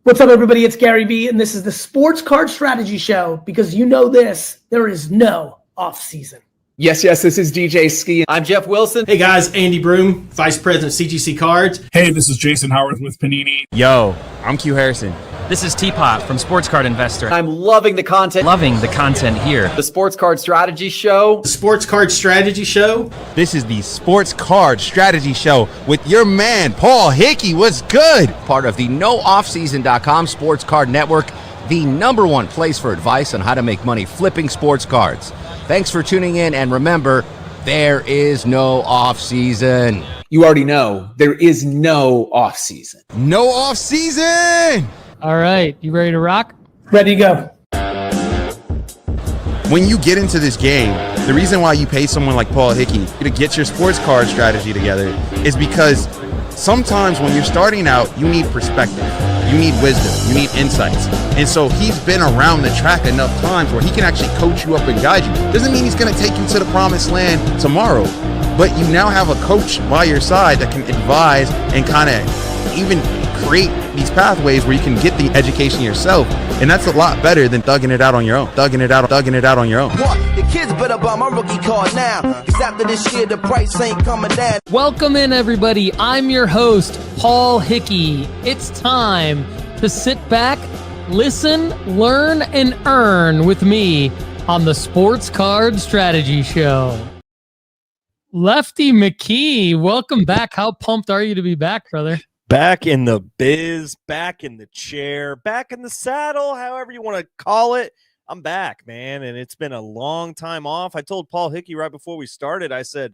What's up, everybody? It's Gary V, and this is the Sports Card Strategy Show, because you know this, there is no off-season. Yes, this is DJ Ski. I'm Jeff Wilson. Hey guys, Andy Broom, Vice President CGC Cards. Hey, this is Jason Howard with Panini. Yo, I'm Q Harrison. This is Teapot from Sports Card Investor. I'm loving the content. Loving the content here. The Sports Card Strategy Show. The Sports Card Strategy Show. This is the Sports Card Strategy Show with your man, Paul Hickey. What's good? Part of the NoOffSeason.com Sports Card Network, the #1 place for advice on how to make money flipping sports cards. Thanks for tuning in, and remember, there is no off-season. You already know there is no off-season. No off-season! All right, you ready to rock? Ready to go. When you get into this game, the reason why you pay someone like Paul Hickey to get your sports card strategy together is because sometimes when you're starting out, you need perspective, you need wisdom, you need insights. And so he's been around the track enough times where he can actually coach you up and guide you. Doesn't mean he's going to take you to the promised land tomorrow, but you now have a coach by your side that can advise and kind of even create these pathways where you can get the education yourself. And that's a lot better than thugging it out on your own. Thugging it out on your own. The kids better buy my rookie card now, because after this year, the price ain't coming down. Welcome in, everybody. I'm your host, Paul Hickey. It's time to sit back, listen, learn, and earn with me on the Sports Card Strategy Show. Lefty McKee, welcome back. How pumped are you to be back, brother? Back in the biz, back in the chair, back in the saddle, however you want to call it. I'm back, man, and it's been a long time off. I told Paul Hickey right before we started, I said,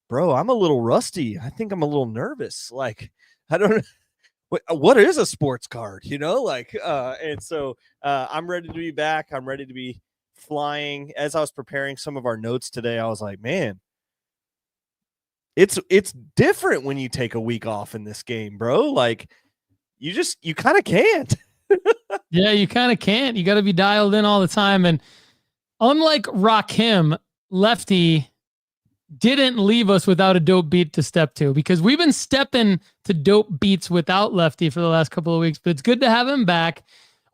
bro, I'm a little rusty. I think I'm a little nervous. Like, I don't know. What is a sports card, and so I'm ready to be back. I'm ready to be flying. As I was preparing some of our notes today, I was like, man, it's different when you take a week off in this game, bro. Like, you kind of can't. Yeah, you kind of can't. You got to be dialed in all the time. And unlike Rakim, Lefty didn't leave us without a dope beat to step to, because we've been stepping to dope beats without Lefty for the last couple of weeks, but it's good to have him back.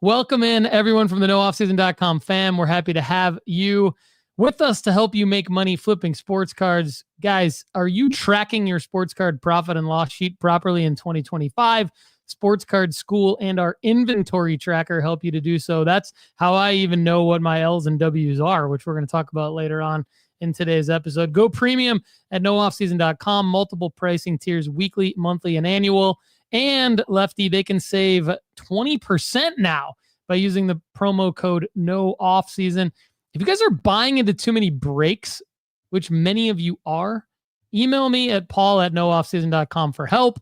Welcome in everyone from the NoOffSeason.com fam. We're happy to have you with us to help you make money flipping sports cards. Guys, are you tracking your sports card profit and loss sheet properly in 2025? Sports Card School and our inventory tracker help you to do so. That's how I even know what my L's and W's are, which we're going to talk about later on in today's episode. Go premium at NoOffSeason.com. Multiple pricing tiers, weekly, monthly, and annual. And Lefty, they can save 20% now by using the promo code NOOFFSEASON. If you guys are buying into too many breaks, which many of you are, email me at paul@nooffseason.com for help.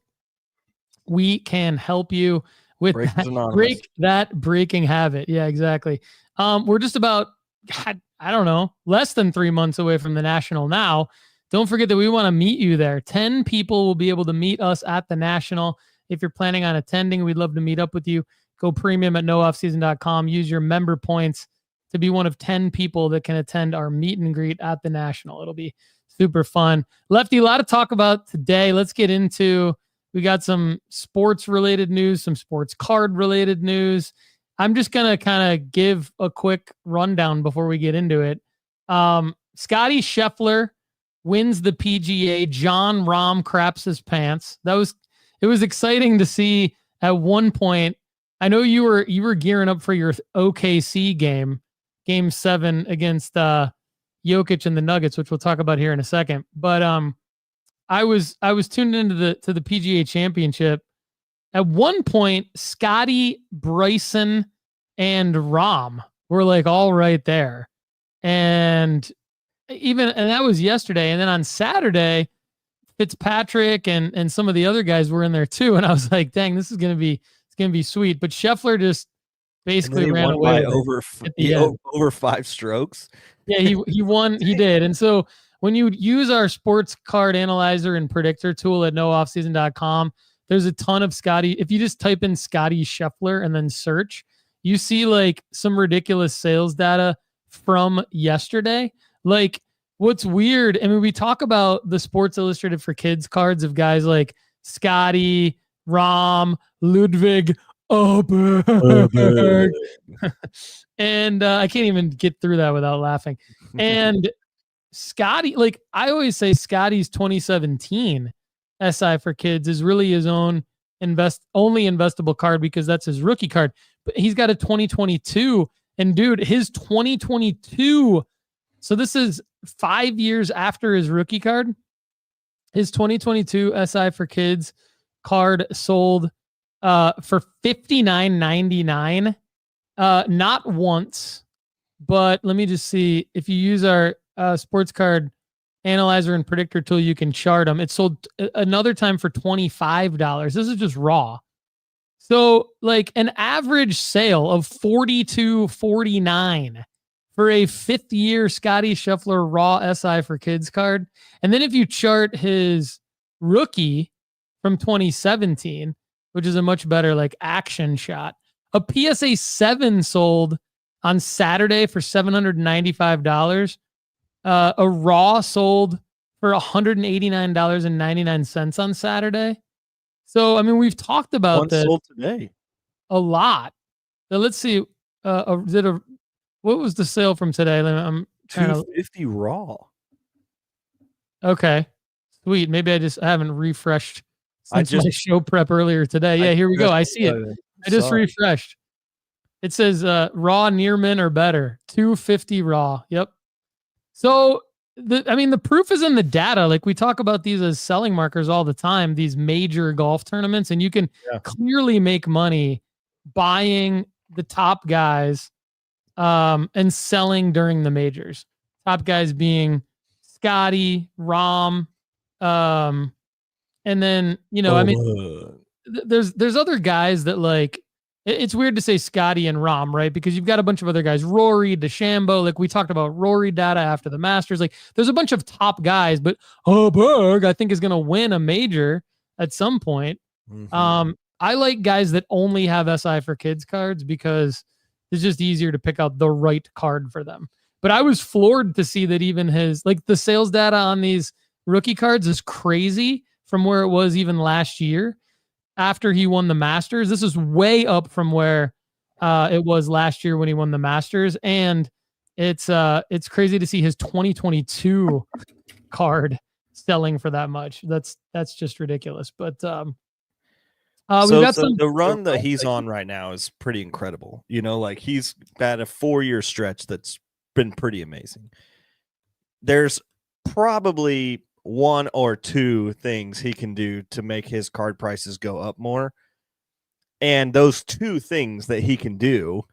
We can help you with break that breaking habit. Yeah, exactly. We're just about, I don't know, less than 3 months away from the National now. Don't forget that we want to meet you there. 10 people will be able to meet us at the National. If you're planning on attending, we'd love to meet up with you. Go premium at nooffseason.com. Use your member points to be one of 10 people that can attend our meet and greet at the National. It'll be super fun. Lefty, a lot to talk about today. Let's get into, we got some sports related news, some sports card related news. I'm just going to kind of give a quick rundown before we get into it. Scottie Scheffler wins the PGA. John Rahm craps his pants. It was exciting to see at one point. I know you were gearing up for your OKC game 7 against Jokic and the Nuggets, which we'll talk about here in a second. But I was tuned into the PGA Championship. At one point, Scottie, Bryson, and Rahm were like all right there, and that was yesterday. And then on Saturday, Fitzpatrick and some of the other guys were in there too. And I was like, dang, this is gonna be sweet. But Scheffler just basically ran away over 5 strokes. Yeah, he won. He did. And so when you use our sports card analyzer and predictor tool at nooffseason.com, there's a ton of Scottie. If you just type in Scottie Scheffler and then search, you see like some ridiculous sales data from yesterday. Like, what's weird, I mean, we talk about the Sports Illustrated for Kids cards of guys like Scottie, Rahm, Ludwig, Berg. And I can't even get through that without laughing. And Scottie, like I always say, Scottie's 2017 SI for kids is really his own only investable card because that's his rookie card. But he's got a 2022, and dude, his 2022. So this is 5 years after his rookie card. His 2022 SI for kids card sold for $59.99. Not once, but let me just see. If you use our sports card analyzer and predictor tool, you can chart them. It sold another time for $25. This is just raw. So like an average sale of $42.49 for a 5th year Scottie Scheffler raw SI for kids card. And then if you chart his rookie from 2017, which is a much better like action shot, a PSA 7 sold on Saturday for $795. A raw sold for $189.99 on Saturday. So, I mean, we've talked about this sold today a lot. So let's see. What was the sale from today? I'm trying to $250 raw. Okay, sweet. Maybe I haven't refreshed since my show prep earlier today. Yeah, here we go. I see it. I just refreshed. It says raw near min or better. $250 raw. Yep. So the proof is in the data. Like we talk about these as selling markers all the time, these major golf tournaments, and you can clearly make money buying the top guys and selling during the majors. Top guys being Scottie, Rahm, and then, there's other guys that like, it's weird to say Scottie and Rahm, right? Because you've got a bunch of other guys, Rory, DeChambeau, like we talked about Rory data after the Masters. Like there's a bunch of top guys, but Berg, I think is going to win a major at some point. Mm-hmm. I like guys that only have SI for kids cards because it's just easier to pick out the right card for them. But I was floored to see that even his, like the sales data on these rookie cards is crazy from where it was even last year. After he won the Masters, this is way up from where it was last year when he won the Masters, and it's crazy to see his 2022 card selling for that much. That's just ridiculous. But we've got the run that he's on right now is pretty incredible. Like he's had a 4-year stretch that's been pretty amazing. There's probably 1 or 2 things he can do to make his card prices go up more. And those 2 things that he can do,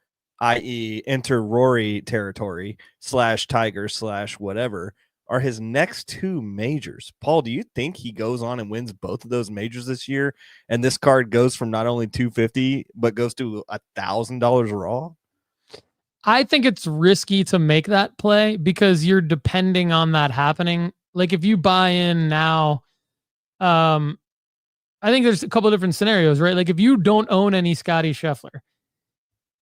i.e. enter Rory territory / Tiger / whatever, are his next 2 majors. Paul, do you think he goes on and wins both of those majors this year? And this card goes from not only $250, but goes to $1,000 raw? I think it's risky to make that play because you're depending on that happening. Like if you buy in now, I think there's a couple of different scenarios, right? Like if you don't own any Scottie Scheffler,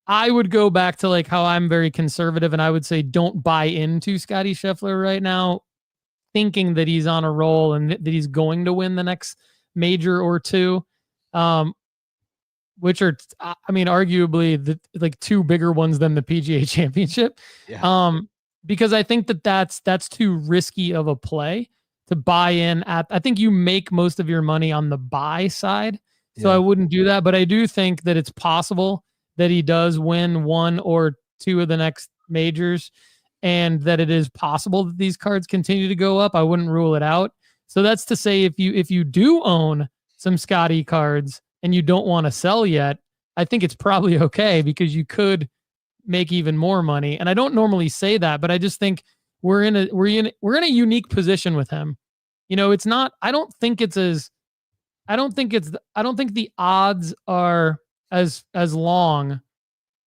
I would go back to like how I'm very conservative and I would say don't buy into Scottie Scheffler right now, thinking that he's on a roll and that he's going to win the next major or 2, which are, I mean, arguably the like 2 bigger ones than the PGA Championship. Yeah. Because I think that's too risky of a play to buy in at. I think you make most of your money on the buy side. So I wouldn't do that. But I do think that it's possible that he does win 1 or 2 of the next majors and that it is possible that these cards continue to go up. I wouldn't rule it out. So that's to say if you do own some Scottie cards and you don't want to sell yet, I think it's probably okay because you could make even more money. And I don't normally say that, but I just think we're in a unique position with him. It's not, I don't think the odds are as long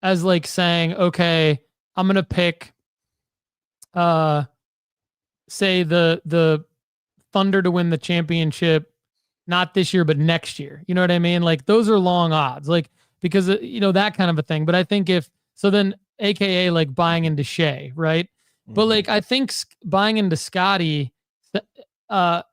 as like saying, okay, I'm going to pick, say the Thunder to win the championship, not this year, but next year. You know what I mean? Like those are long odds, like, because that kind of a thing. But I think then AKA like buying into Shea, right? Mm-hmm. But like, I think buying into Scottie, I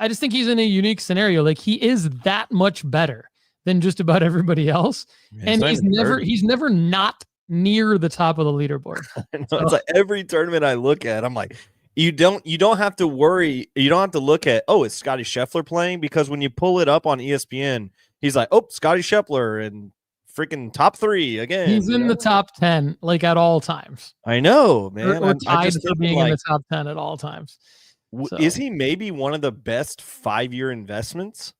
just think he's in a unique scenario. Like he is that much better than just about everybody else. Man, And it's not even he's never not near the top of the leaderboard. It's like every tournament I look at, I'm like, you don't have to worry. You don't have to look at, oh, is Scottie Scheffler playing? Because when you pull it up on ESPN, he's like, oh, Scottie Scheffler and freaking top 3 again. He's in the top 10, like at all times. I know, man. Or tied for think, being like, in the top 10 at all times. So. Is he maybe one of the best 5-year investments?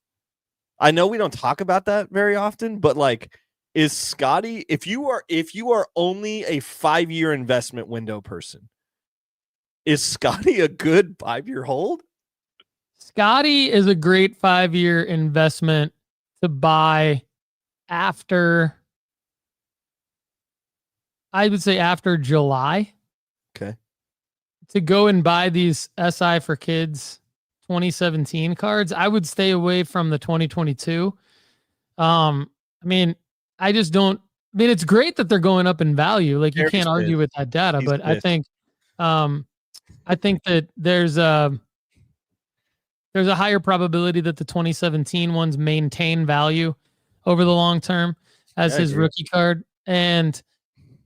I know we don't talk about that very often, but like, is Scottie, if you are only a 5-year investment window person, is Scottie a good 5-year hold? Scottie is a great 5-year investment to buy after, I would say after July. Okay. To go and buy these SI for Kids 2017 cards. I would stay away from the 2022. I mean, I just don't. I mean, it's great that they're going up in value. Like you can't argue with that data, but I think that there's a higher probability that the 2017 ones maintain value over the long term as his rookie card. And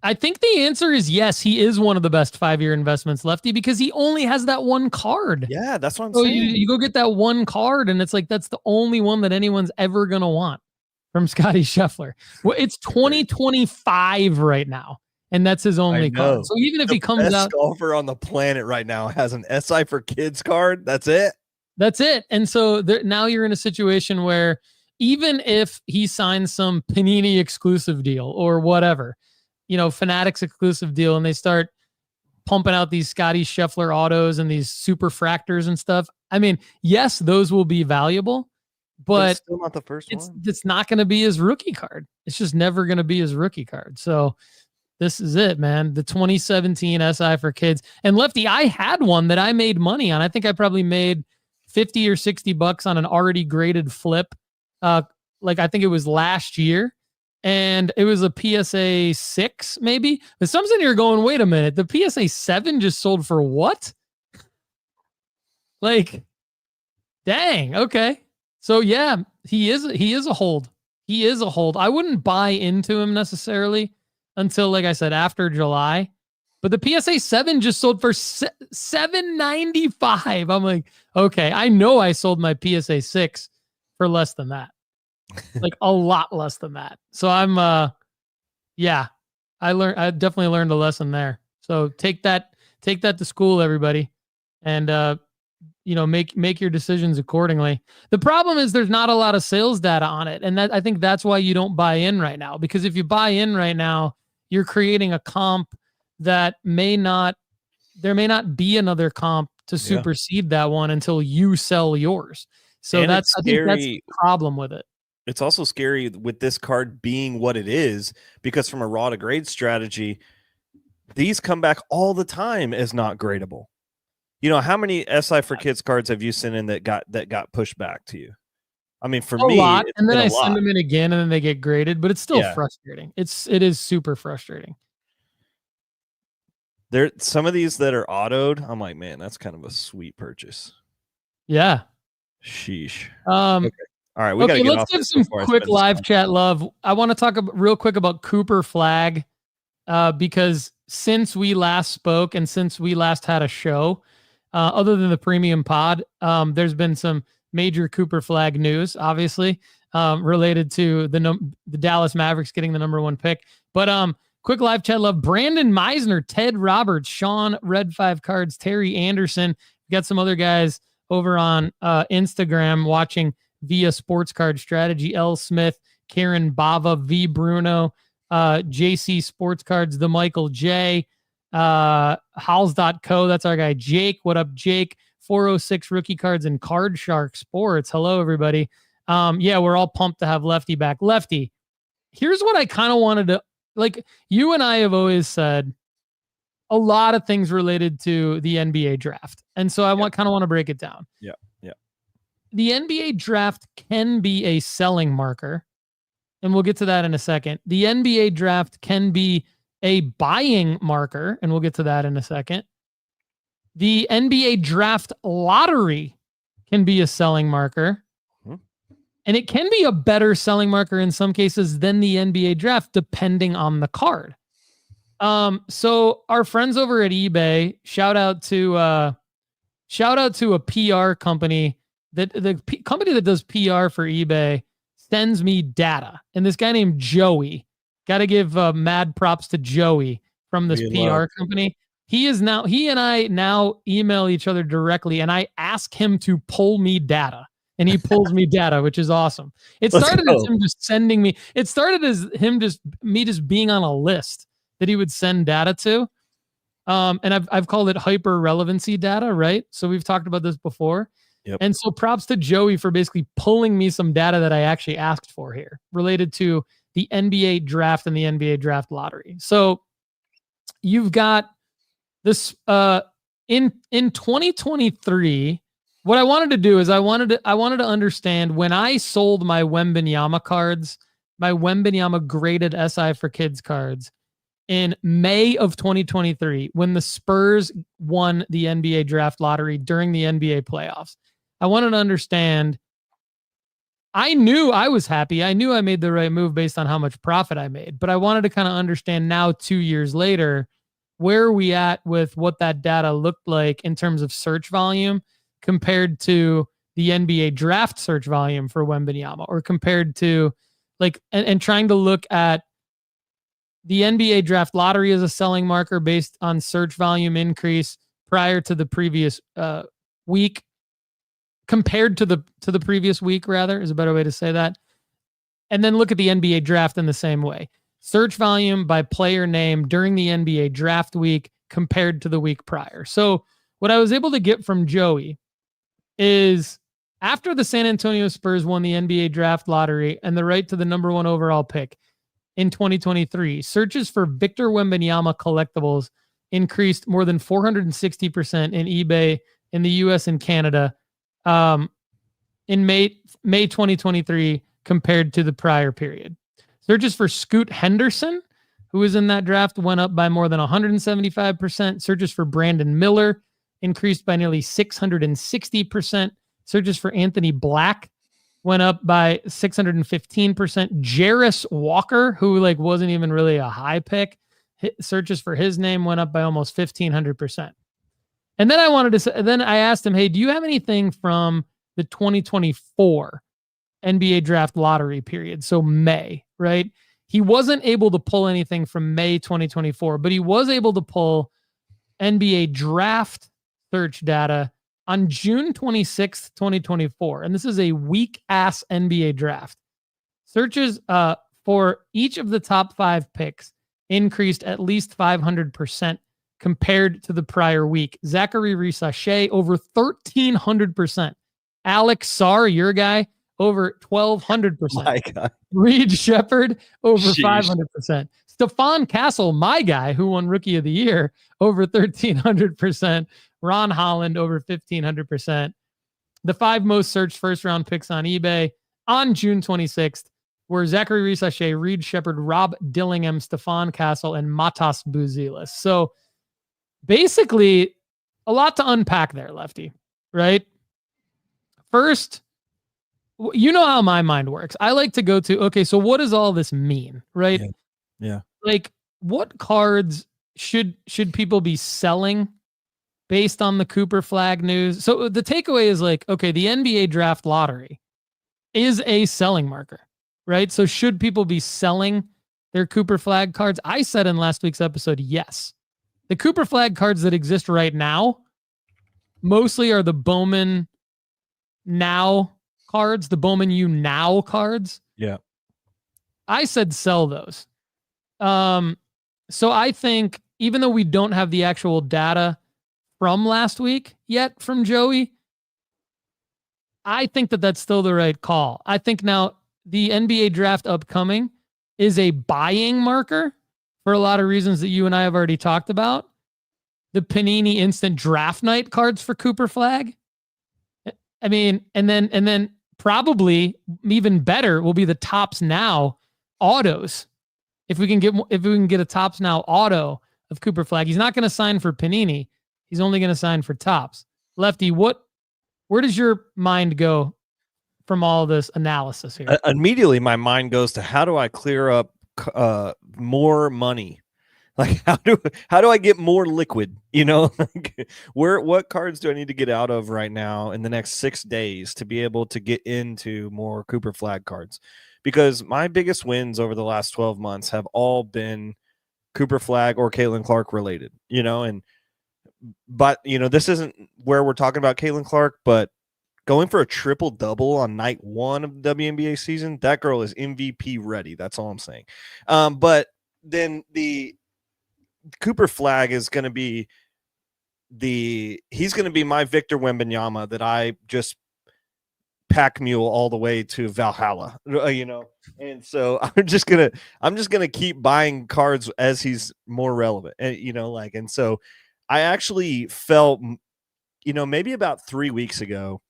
I think the answer is yes, he is one of the best 5-year investments, Lefty, because he only has that one card. Yeah, that's what I'm so saying. You go get that one card, and it's like that's the only one that anyone's ever going to want from Scottie Scheffler. Well, it's 2025 right now, and that's his only card. So even if he comes best out, golfer on the planet right now has an SI for Kids card. That's it. That's it. And so now you're in a situation where even if he signs some Panini exclusive deal or whatever, Fanatics exclusive deal, and they start pumping out these Scottie Scheffler autos and these super fractors and stuff. I mean, yes, those will be valuable, but it's still not the first one. It's not going to be his rookie card. It's just never going to be his rookie card. So this is it, man. The 2017 SI for Kids. And Lefty, I had one that I made money on. I think I probably made $50 or $60 on an already graded flip. Like I think it was last year. And it was a PSA 6, maybe. But some sitting here going, wait a minute, the PSA 7 just sold for what? Like, dang, okay. So yeah, he is a hold. He is a hold. I wouldn't buy into him necessarily until, like I said, after July. But the PSA 7 just sold for $795. I'm like, okay, I know I sold my PSA 6 for less than that. Like a lot less than that. So I'm I definitely learned a lesson there. So take that to school, everybody. And make your decisions accordingly. The problem is there's not a lot of sales data on it. And I think that's why you don't buy in right now. Because if you buy in right now, you're creating a comp that there may not be another comp to supersede that one until you sell yours. So I think that's the problem with it. It's also scary with this card being what it is, because from a raw to grade strategy, these come back all the time as not gradable. How many SI for Kids cards have you sent in that got pushed back to you? I mean, for me, a lot, and then I send them in again, and then they get graded, but it's still frustrating. It is super frustrating. There, some of these that are autoed, I'm like, man, that's kind of a sweet purchase. Yeah. Sheesh. Okay. All right, we got to get let's off give this some before I quick spend live time. chat love. I want to talk real quick about Cooper Flagg, because since we last spoke and since we last had a show, other than the premium pod, there's been some major Cooper Flagg news, obviously, related to the Dallas Mavericks getting the #1 pick. But quick live chat love: Brandon Meisner, Ted Roberts, Sean Red 5 Cards, Terry Anderson. We got some other guys over on Instagram watching via Sports Card Strategy. L. Smith, Karen Bava, V. Bruno, JC Sports Cards, the Michael J. Howls.co. That's our guy, Jake. What up, Jake? 406 Rookie Cards and Card Shark Sports. Hello, everybody. We're all pumped to have Lefty back. Lefty, here's what I kind of wanted to, like, you and I have always said a lot of things related to the NBA draft. And so I kind of want to break it down. Yeah. The NBA draft can be a selling marker, and we'll get to that in a second. The NBA draft can be a buying marker, and we'll get to that in a second. The NBA draft lottery can be a selling marker. And it can be a better selling marker in some cases than the NBA draft, depending on the card. So our friends over at eBay, shout out to a PR company company that does PR for eBay sends me data. And this guy named Joey, got to give mad props to Joey from this PR company. He and I now email each other directly, and I ask him to pull me data. And he pulls me data, which is awesome. It started as him just sending me. It started as me just being on a list that he would send data to. And I've called it hyper relevancy data, right? So we've talked about this before. Yep. And so props to Joey for basically pulling me some data that I actually asked for here related to the NBA draft and the NBA draft lottery. So you've got this in 2023. What I wanted to do is I wanted to understand when I sold my Wembanyama cards, my Wembanyama graded SI for kids cards in May of 2023, when the Spurs won the NBA draft lottery during the NBA playoffs. I wanted to understand. I knew I was happy. I knew I made the right move based on how much profit I made, but I wanted to kind of understand now 2 years later, where are we at with what that data looked like in terms of search volume compared to the NBA draft search volume for Wembanyama, or compared to and trying to look at the NBA draft lottery as a selling marker based on search volume increase prior to the previous week, compared to the previous week, rather, is a better way to say that. And then look at the NBA draft in the same way. Search volume by player name during the NBA draft week compared to the week prior. So what I was able to get from Joey is, after the San Antonio Spurs won the NBA draft lottery and the right to the number 1 overall pick in 2023, searches for Victor Wembanyama collectibles increased more than 460% in eBay in the US and Canada in May 2023 compared to the prior period. Searches for Scoot Henderson, who was in that draft, went up by more than 175%. Searches for Brandon Miller increased by nearly 660%. Searches for Anthony Black went up by 615%. Jarris Walker, who wasn't even really a high pick, searches for his name went up by almost 1,500%. And then I asked him, hey, do you have anything from the 2024 NBA draft lottery period? So May, right? He wasn't able to pull anything from May 2024, but he was able to pull NBA draft search data on June 26th, 2024. And this is a weak-ass NBA draft. Searches for each of the top 5 picks increased at least 500% compared to the prior week. Zachary Risachet over 1,300%. Alex Sarr, your guy, over 1,200%. My God. Reed Shepherd, over 500%. Stephon Castle, my guy, who won Rookie of the Year, over 1,300%. Ron Holland, over 1,500%. The 5 most searched first-round picks on eBay on June 26th were Zachary Risachet, Reed Shepherd, Rob Dillingham, Stephon Castle, and Matas Buzelis. So basically, a lot to unpack there, Lefty, right? First, you know how my mind works. I like to go to, okay, so what does all this mean, right? Yeah. What cards should people be selling based on the Cooper Flagg news? So the takeaway is okay, the NBA draft lottery is a selling marker, right? So should people be selling their Cooper Flagg cards? I said in last week's episode, yes. The Cooper Flagg cards that exist right now mostly are the Bowman Now cards, the Bowman U Now cards. Yeah. I said sell those. So I think, even though we don't have the actual data from last week yet from Joey, I think that that's still the right call. I think now the NBA draft upcoming is a buying marker for a lot of reasons that you and I have already talked about. The Panini Instant Draft Night cards for Cooper Flagg. I mean, and then probably even better will be the Topps Now autos. If we can get a Topps Now auto of Cooper Flagg, he's not going to sign for Panini. He's only going to sign for Topps. Lefty, where does your mind go from all this analysis here. Immediately, my mind goes to how do I clear up more money? Like how do I get more liquid? You know, like what cards do I need to get out of right now in the next 6 days to be able to get into more Cooper Flagg cards? Because my biggest wins over the last 12 months have all been Cooper Flagg or Caitlin Clark related. You know, but you know, this isn't where we're talking about Caitlin Clark, but going for a triple double on night 1 of the WNBA season, that girl is MVP ready. That's all I'm saying. But then the Cooper Flagg is going to be he's going to be my Victor Wembanyama that I just pack mule all the way to Valhalla, you know? And so I'm just going to keep buying cards as he's more relevant, and, you know, like, and so I actually felt, you know, maybe about 3 weeks ago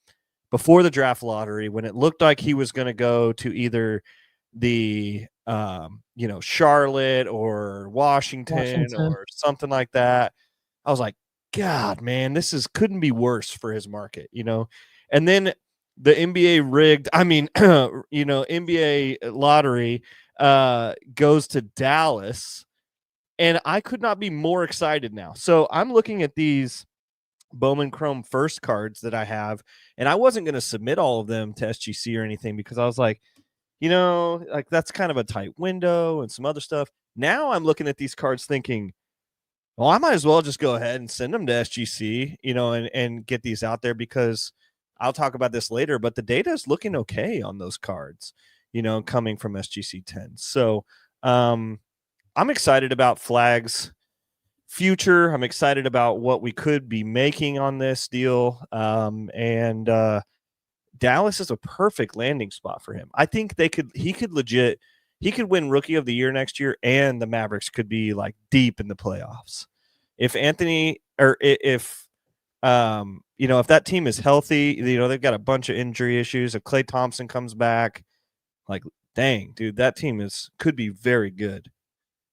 before the draft lottery, when it looked like he was going to go to either the, you know, Charlotte or Washington or something like that, I was like, God, man, couldn't be worse for his market, you know? And then the NBA rigged, I mean, you know, NBA lottery goes to Dallas, and I could not be more excited now. So I'm looking at these Bowman Chrome first cards that I have, and I wasn't going to submit all of them to SGC or anything because I was like, you know, like that's kind of a tight window and some other stuff. Now I'm looking at these cards thinking, well, I might as well just go ahead and send them to SGC, you know, and get these out there, because I'll talk about this later, but the data is looking okay on those cards, you know, coming from SGC 10. So I'm excited about Flagg's future. I'm excited about what we could be making on this deal. And Dallas is a perfect landing spot for him. I think he could win Rookie of the Year next year, and the Mavericks could be like deep in the playoffs. If you know, if that team is healthy, you know, they've got a bunch of injury issues. If Klay Thompson comes back, like, dang, dude, that team could be very good.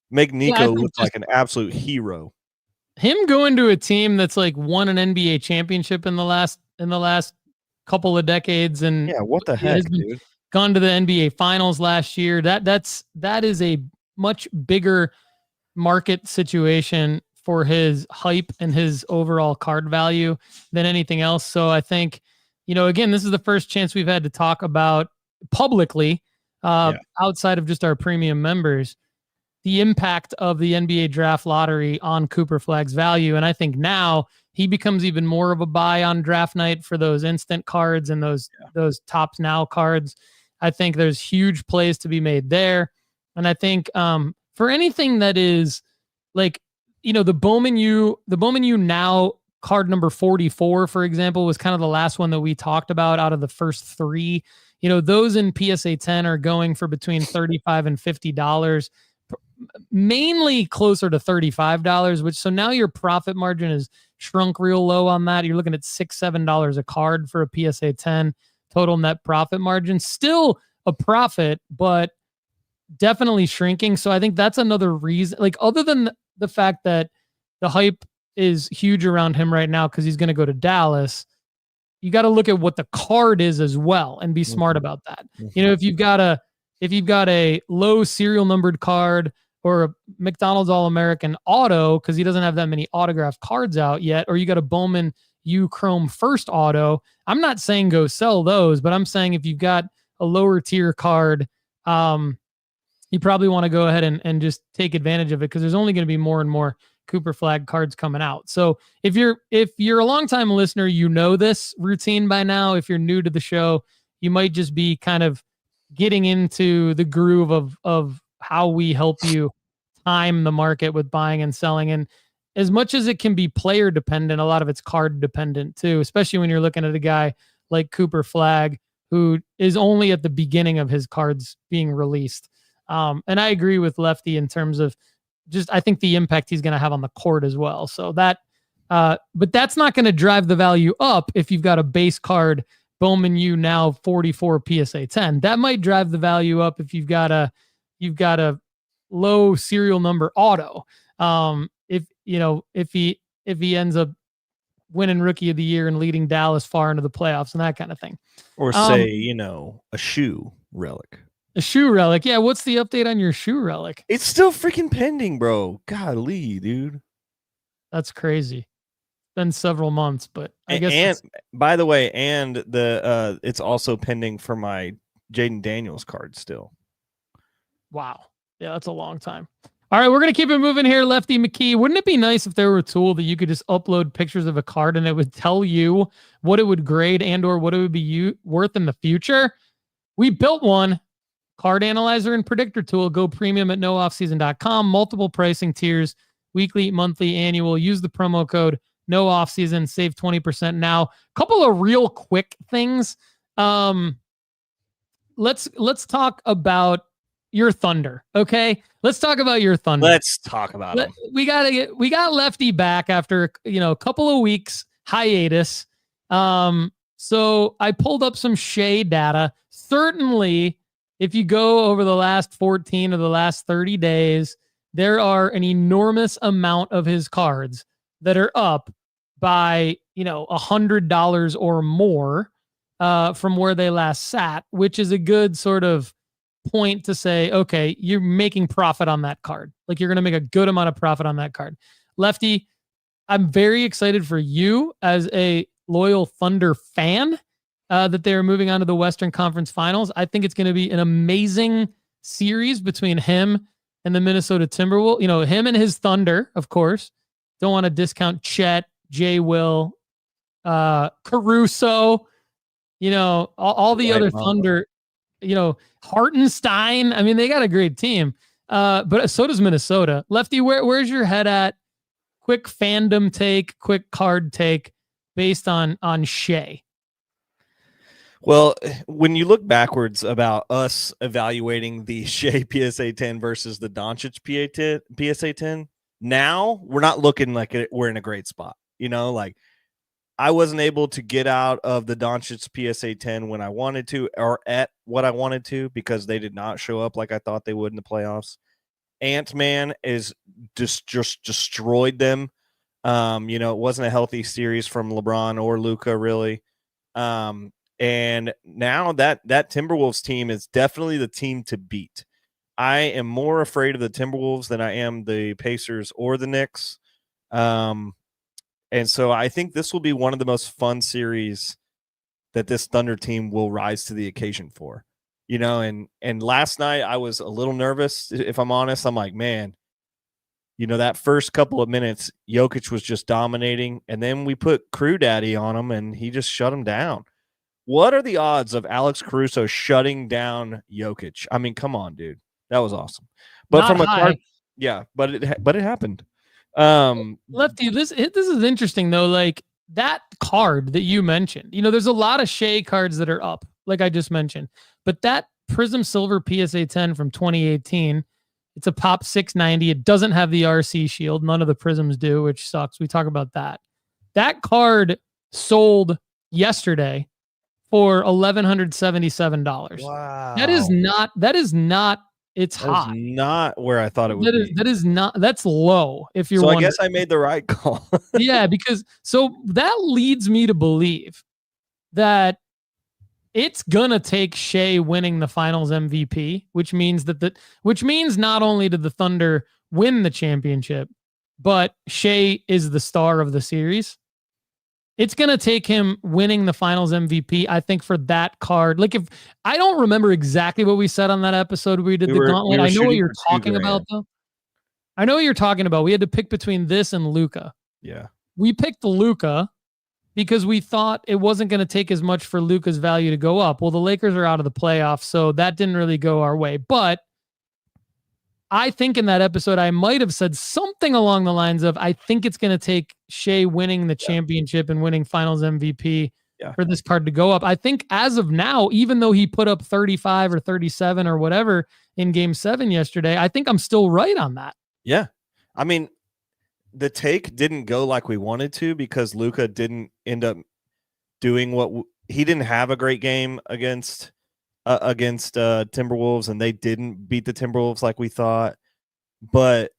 Make Nico look like an absolute hero. Him going to a team that's like won an NBA championship in the last couple of decades, and yeah, what the heck, dude? Gone to the NBA Finals last year. That is a much bigger market situation for his hype and his overall card value than anything else. So I think, you know, again, this is the first chance we've had to talk about publicly, outside of just our premium members, the impact of the NBA draft lottery on Cooper Flagg's value. And I think now he becomes even more of a buy on draft night for those instant cards and those Tops Now cards. I think there's huge plays to be made there. And I think for anything that is like, you know, the Bowman U Now card number 44, for example, was kind of the last one that we talked about out of the first 3. You know, those in PSA 10 are going for between $35 and $50, mainly closer to $35, which, so now your profit margin is shrunk real low on that. You're looking at $6-7 a card for a PSA 10 total net profit margin. Still a profit, but definitely shrinking. So I think that's another reason, like, other than the fact that the hype is huge around him right now because he's going to go to Dallas, you got to look at what the card is as well and be smart about that. You know, if you've got a low serial numbered card or a McDonald's All-American auto, because he doesn't have that many autographed cards out yet, or you got a Bowman U Chrome first auto, I'm not saying go sell those, but I'm saying if you've got a lower tier card, you probably want to go ahead and just take advantage of it, because there's only going to be more and more Cooper Flagg cards coming out. So if you're a longtime listener, you know this routine by now. If you're new to the show, you might just be kind of getting into the groove of how we help you time the market with buying and selling. And as much as it can be player dependent, a lot of it's card dependent too, especially when you're looking at a guy like Cooper Flagg, who is only at the beginning of his cards being released. And I agree with Lefty in terms of just, I think the impact he's going to have on the court as well. So that, but that's not going to drive the value up if you've got a base card Bowman U Now 44 PSA 10. That might drive the value up if you've got a low serial number auto. If he ends up winning Rookie of the Year and leading Dallas far into the playoffs and that kind of thing. Or say, a shoe relic. A shoe relic. Yeah, what's the update on your shoe relic? It's still freaking pending, bro. Golly, dude. That's crazy. It's been several months, but I guess. And by the way, it's also pending for my Jaden Daniels card still. Wow. Yeah, that's a long time. All right, we're going to keep it moving here, Lefty McKee. Wouldn't it be nice if there were a tool that you could just upload pictures of a card and it would tell you what it would grade and or what it would be worth in the future? We built one. Card Analyzer and Predictor Tool. Go premium at nooffseason.com. Multiple pricing tiers, weekly, monthly, annual. Use the promo code NOOFFSEASON. Save 20% now. Couple of real quick things. Let's talk about your Thunder, okay? Let's talk about your Thunder. Let's talk about it. We got Lefty back after a couple of weeks hiatus. So I pulled up some Shea data. Certainly, if you go over the last 14 or the last 30 days, there are an enormous amount of his cards that are up by $100 or more from where they last sat, which is a good sort of point to say, okay, you're making profit on that card. Like you're going to make a good amount of profit on that card. Lefty, I'm very excited for you as a loyal Thunder fan that they're moving on to the Western Conference Finals. I think it's going to be an amazing series between him and the Minnesota Timberwolves. Him and his Thunder, of course. Don't want to discount Chet, Jay Will, Caruso, all the other Thunder, Hartenstein. I mean, they got a great team. But so does Minnesota. Lefty, where's your head at? Quick fandom take, quick card take based on Shea. Well, when you look backwards about us evaluating the Shea PSA 10 versus the Doncic PSA 10, now we're not looking like we're in a great spot. Like I wasn't able to get out of the Doncic PSA 10 when I wanted to or at what I wanted to because they did not show up like I thought they would in the playoffs. Ant-Man is just destroyed them. It wasn't a healthy series from LeBron or Luka really. And now that Timberwolves team is definitely the team to beat. I am more afraid of the Timberwolves than I am the Pacers or the Knicks. And so I think this will be one of the most fun series that this Thunder team will rise to the occasion for. And last night I was a little nervous, if I'm honest. I'm like, man, that first couple of minutes, Jokic was just dominating. And then we put Crew Daddy on him and he just shut him down. What are the odds of Alex Caruso shutting down Jokic? I mean, come on, dude. That was awesome. But Not from a high. card, yeah, but it happened. Lefty, this is interesting though. Like that card that you mentioned, there's a lot of Shea cards that are up, like I just mentioned, but that Prism Silver PSA 10 from 2018, it's a pop 690. It doesn't have the RC shield. None of the Prisms do, which sucks. We talk about that. That card sold yesterday for $1,177. Wow. That is not. It's hot. That's not where I thought it would be. That is not. That's low. If you're So wondering. I guess I made the right call. Yeah, because so that leads me to believe that it's gonna take Shea winning the Finals MVP, which means not only did the Thunder win the championship, but Shea is the star of the series. It's going to take him winning the Finals MVP, I think, for that card. Like, if I don't remember exactly what we said on that episode where we did the gauntlet. I know what you're talking about, though. I know what you're talking about. We had to pick between this and Luka. Yeah. We picked Luka because we thought it wasn't going to take as much for Luka's value to go up. Well, the Lakers are out of the playoffs, so that didn't really go our way. But I think in that episode, I might have said something along the lines of, I think it's going to take Shea winning the championship and winning Finals MVP for this card to go up. I think as of now, even though he put up 35 or 37 or whatever in Game 7 yesterday, I think I'm still right on that. Yeah. I mean, the take didn't go like we wanted to because Luka didn't end up doing he didn't have a great game against Timberwolves, and they didn't beat the Timberwolves like we thought, but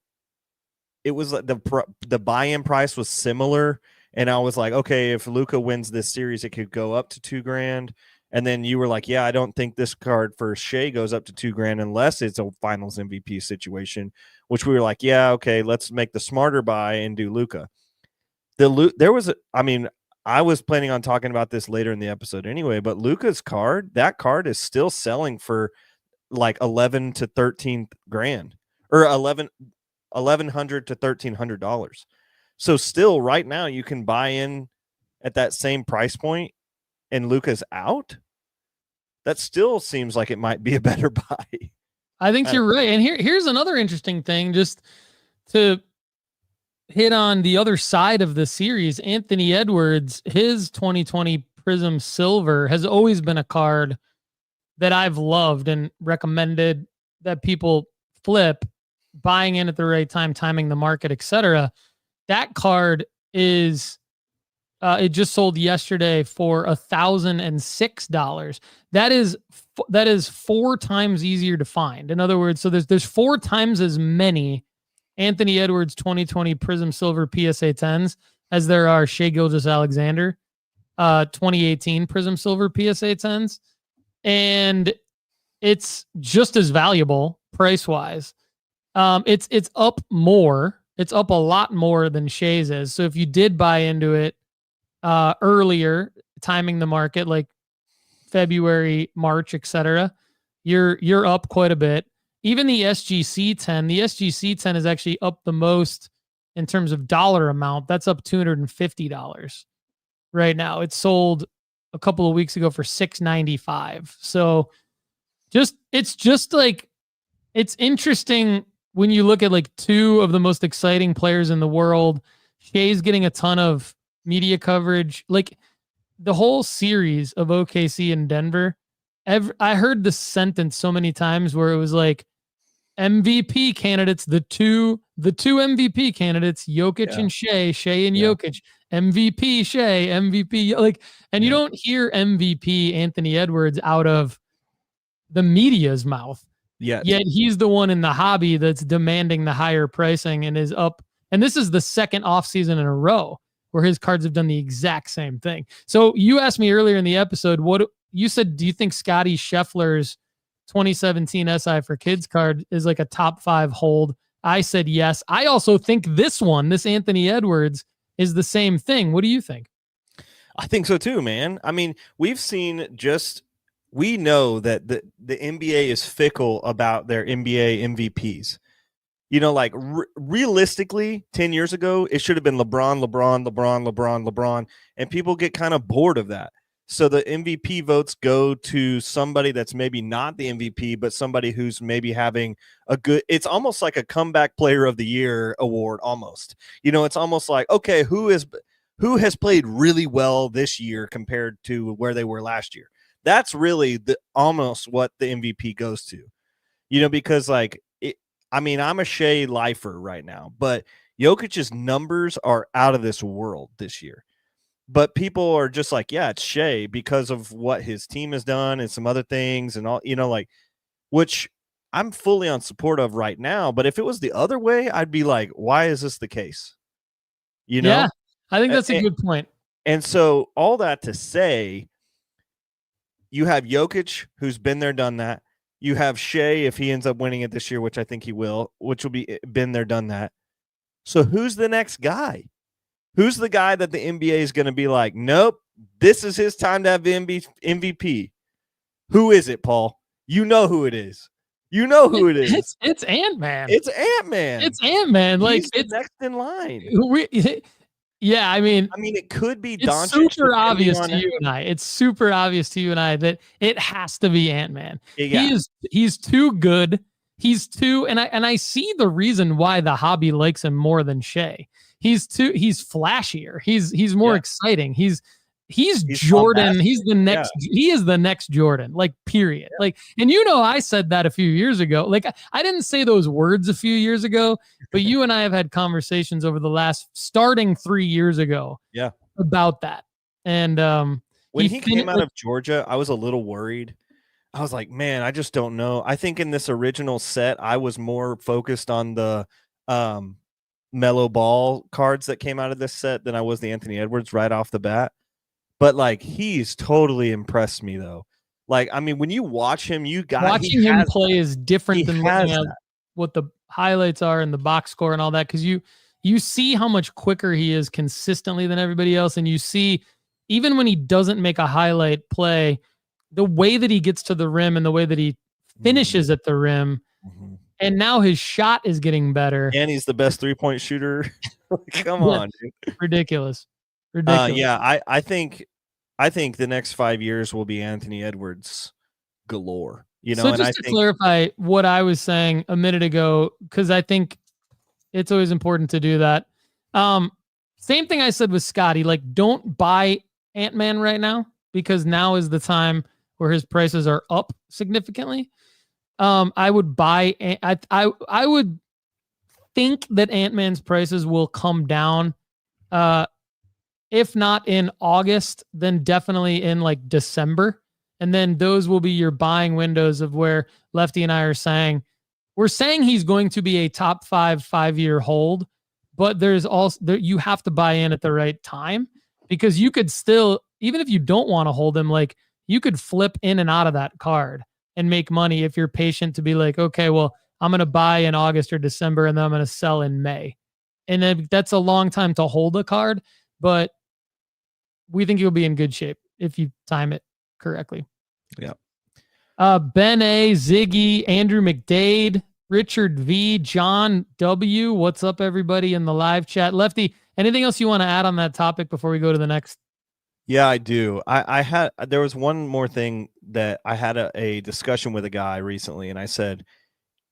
it was like the buy-in price was similar, And I was like, okay, if Luka wins this series, it could go up to $2,000. And then you were like, yeah, I don't think this card for Shea goes up to $2,000 unless it's a finals MVP situation, which we were like, yeah, okay, let's make the smarter buy and do Luka. I was planning on talking about this later in the episode anyway, but Luka's card, that card is still selling for like 11 to 13 grand or $1,100 to $1,300. So still right now you can buy in at that same price point and Luka's out. That still seems like it might be a better buy. I think you're right. And here's another interesting thing, just to hit on the other side of the series. Anthony Edwards, his 2020 Prism Silver has always been a card that I've loved and recommended that people flip, buying in at the right time, timing the market, etc. That card is it just sold yesterday for $1,006. That is 4 times easier to find. In other words, so there's 4 times as many Anthony Edwards 2020 Prism Silver PSA 10s as there are Shai Gilgeous-Alexander 2018 Prism Silver PSA 10s. And it's just as valuable price-wise. It's up more. It's up a lot more than Shai's is. So if you did buy into it earlier, timing the market like February, March, etc., you're up quite a bit. Even the SGC 10 is actually up the most in terms of dollar amount. That's up $250 right now. It sold a couple of weeks ago for $695. So it's interesting when you look at like 2 of the most exciting players in the world. Shai's getting a ton of media coverage. Like the whole series of OKC and Denver, I heard this sentence so many times where it was like MVP candidates, the two MVP candidates, Jokic and Shai and Jokic, MVP Shai, MVP, like, and you don't hear MVP Anthony Edwards out of the media's mouth. Yet he's the one in the hobby that's demanding the higher pricing and is up. And this is the second offseason in a row where his cards have done the exact same thing. So you asked me earlier in the episode, what you said, do you think Scottie Scheffler's 2017 SI for Kids card is like a top 5 hold? I said yes. I also think this Anthony Edwards, is the same thing. What do you think? I think so too, man. I mean, we know that the NBA is fickle about their NBA MVPs. You know, like realistically, 10 years ago, it should have been LeBron, and people get kind of bored of that. So the MVP votes go to somebody that's maybe not the MVP, but somebody who's maybe having it's almost like a comeback player of the year award almost. You know, it's almost like, okay, who has played really well this year compared to where they were last year? That's really almost what the MVP goes to. You know, because like, I'm a Shai lifer right now, but Jokic's numbers are out of this world this year. But people are just like, yeah, it's Shai because of what his team has done and some other things and all, you know, like, which I'm fully on support of right now. But if it was the other way, I'd be like, why is this the case? You know? Yeah, I think that's a good point. And so all that to say, you have Jokic, who's been there, done that. You have Shai, if he ends up winning it this year, which I think he will, which will be been there, done that. So who's the next guy? Who's the guy that the NBA is going to be like, nope, this is his time to have the MVP? Who is it, Paul? You know who it is. You know who it is. It's Ant-Man. It's Ant-Man. It's Ant-Man. Like, it's next in line. Yeah, I mean, it could be It's Doncic, super obvious to you and I. It's super obvious to you and I that it has to be Ant-Man. Yeah. He's too good. He's too, and I see the reason why the hobby likes him more than Shai. He's flashier. He's more exciting. He's Jordan. He's the next. Yeah. He is the next Jordan. Like, period. Yeah. Like, and you know, I said that a few years ago. Like, I didn't say those words a few years ago, but you and I have had conversations over the starting 3 years ago. Yeah. About that. And when he came out of Georgia, I was a little worried. I was like, man, I just don't know. I think in this original set, I was more focused on the mellow ball cards that came out of this set than I was the Anthony Edwards right off the bat. But like, he's totally impressed me though. Like, I mean, when you watch him, watching him play is different than looking at that. what the highlights are and the box score and all that. Cause you see how much quicker he is consistently than everybody else. And you see, even when he doesn't make a highlight play, the way that he gets to the rim and the way that he finishes at the rim. And now his shot is getting better. And he's the best 3-point shooter. Come on, dude. Ridiculous. Yeah, I think the next 5 years will be Anthony Edwards galore. You know, so and just to clarify what I was saying a minute ago, because I think it's always important to do that. Same thing I said with Scottie. Like, don't buy Ant-Man right now, because now is the time where his prices are up significantly. I would buy. I would think that Ant-Man's prices will come down. If not in August, then definitely in like December. And then those will be your buying windows of where Lefty and I are saying, we're saying he's going to be a top 5-year hold, but there's also, you have to buy in at the right time, because you could still, even if you don't want to hold him, like you could flip in and out of that card and make money if you're patient to be like, okay, well, I'm going to buy in August or December and then I'm going to sell in May. And then that's a long time to hold a card, but we think you'll be in good shape if you time it correctly. Yeah. Ben A, Ziggy, Andrew McDade, Richard V, John W. What's up, everybody in the live chat? Lefty, anything else you want to add on that topic before we go to the next? Yeah, I do. There was one more thing that I had a discussion with a guy recently, and I said,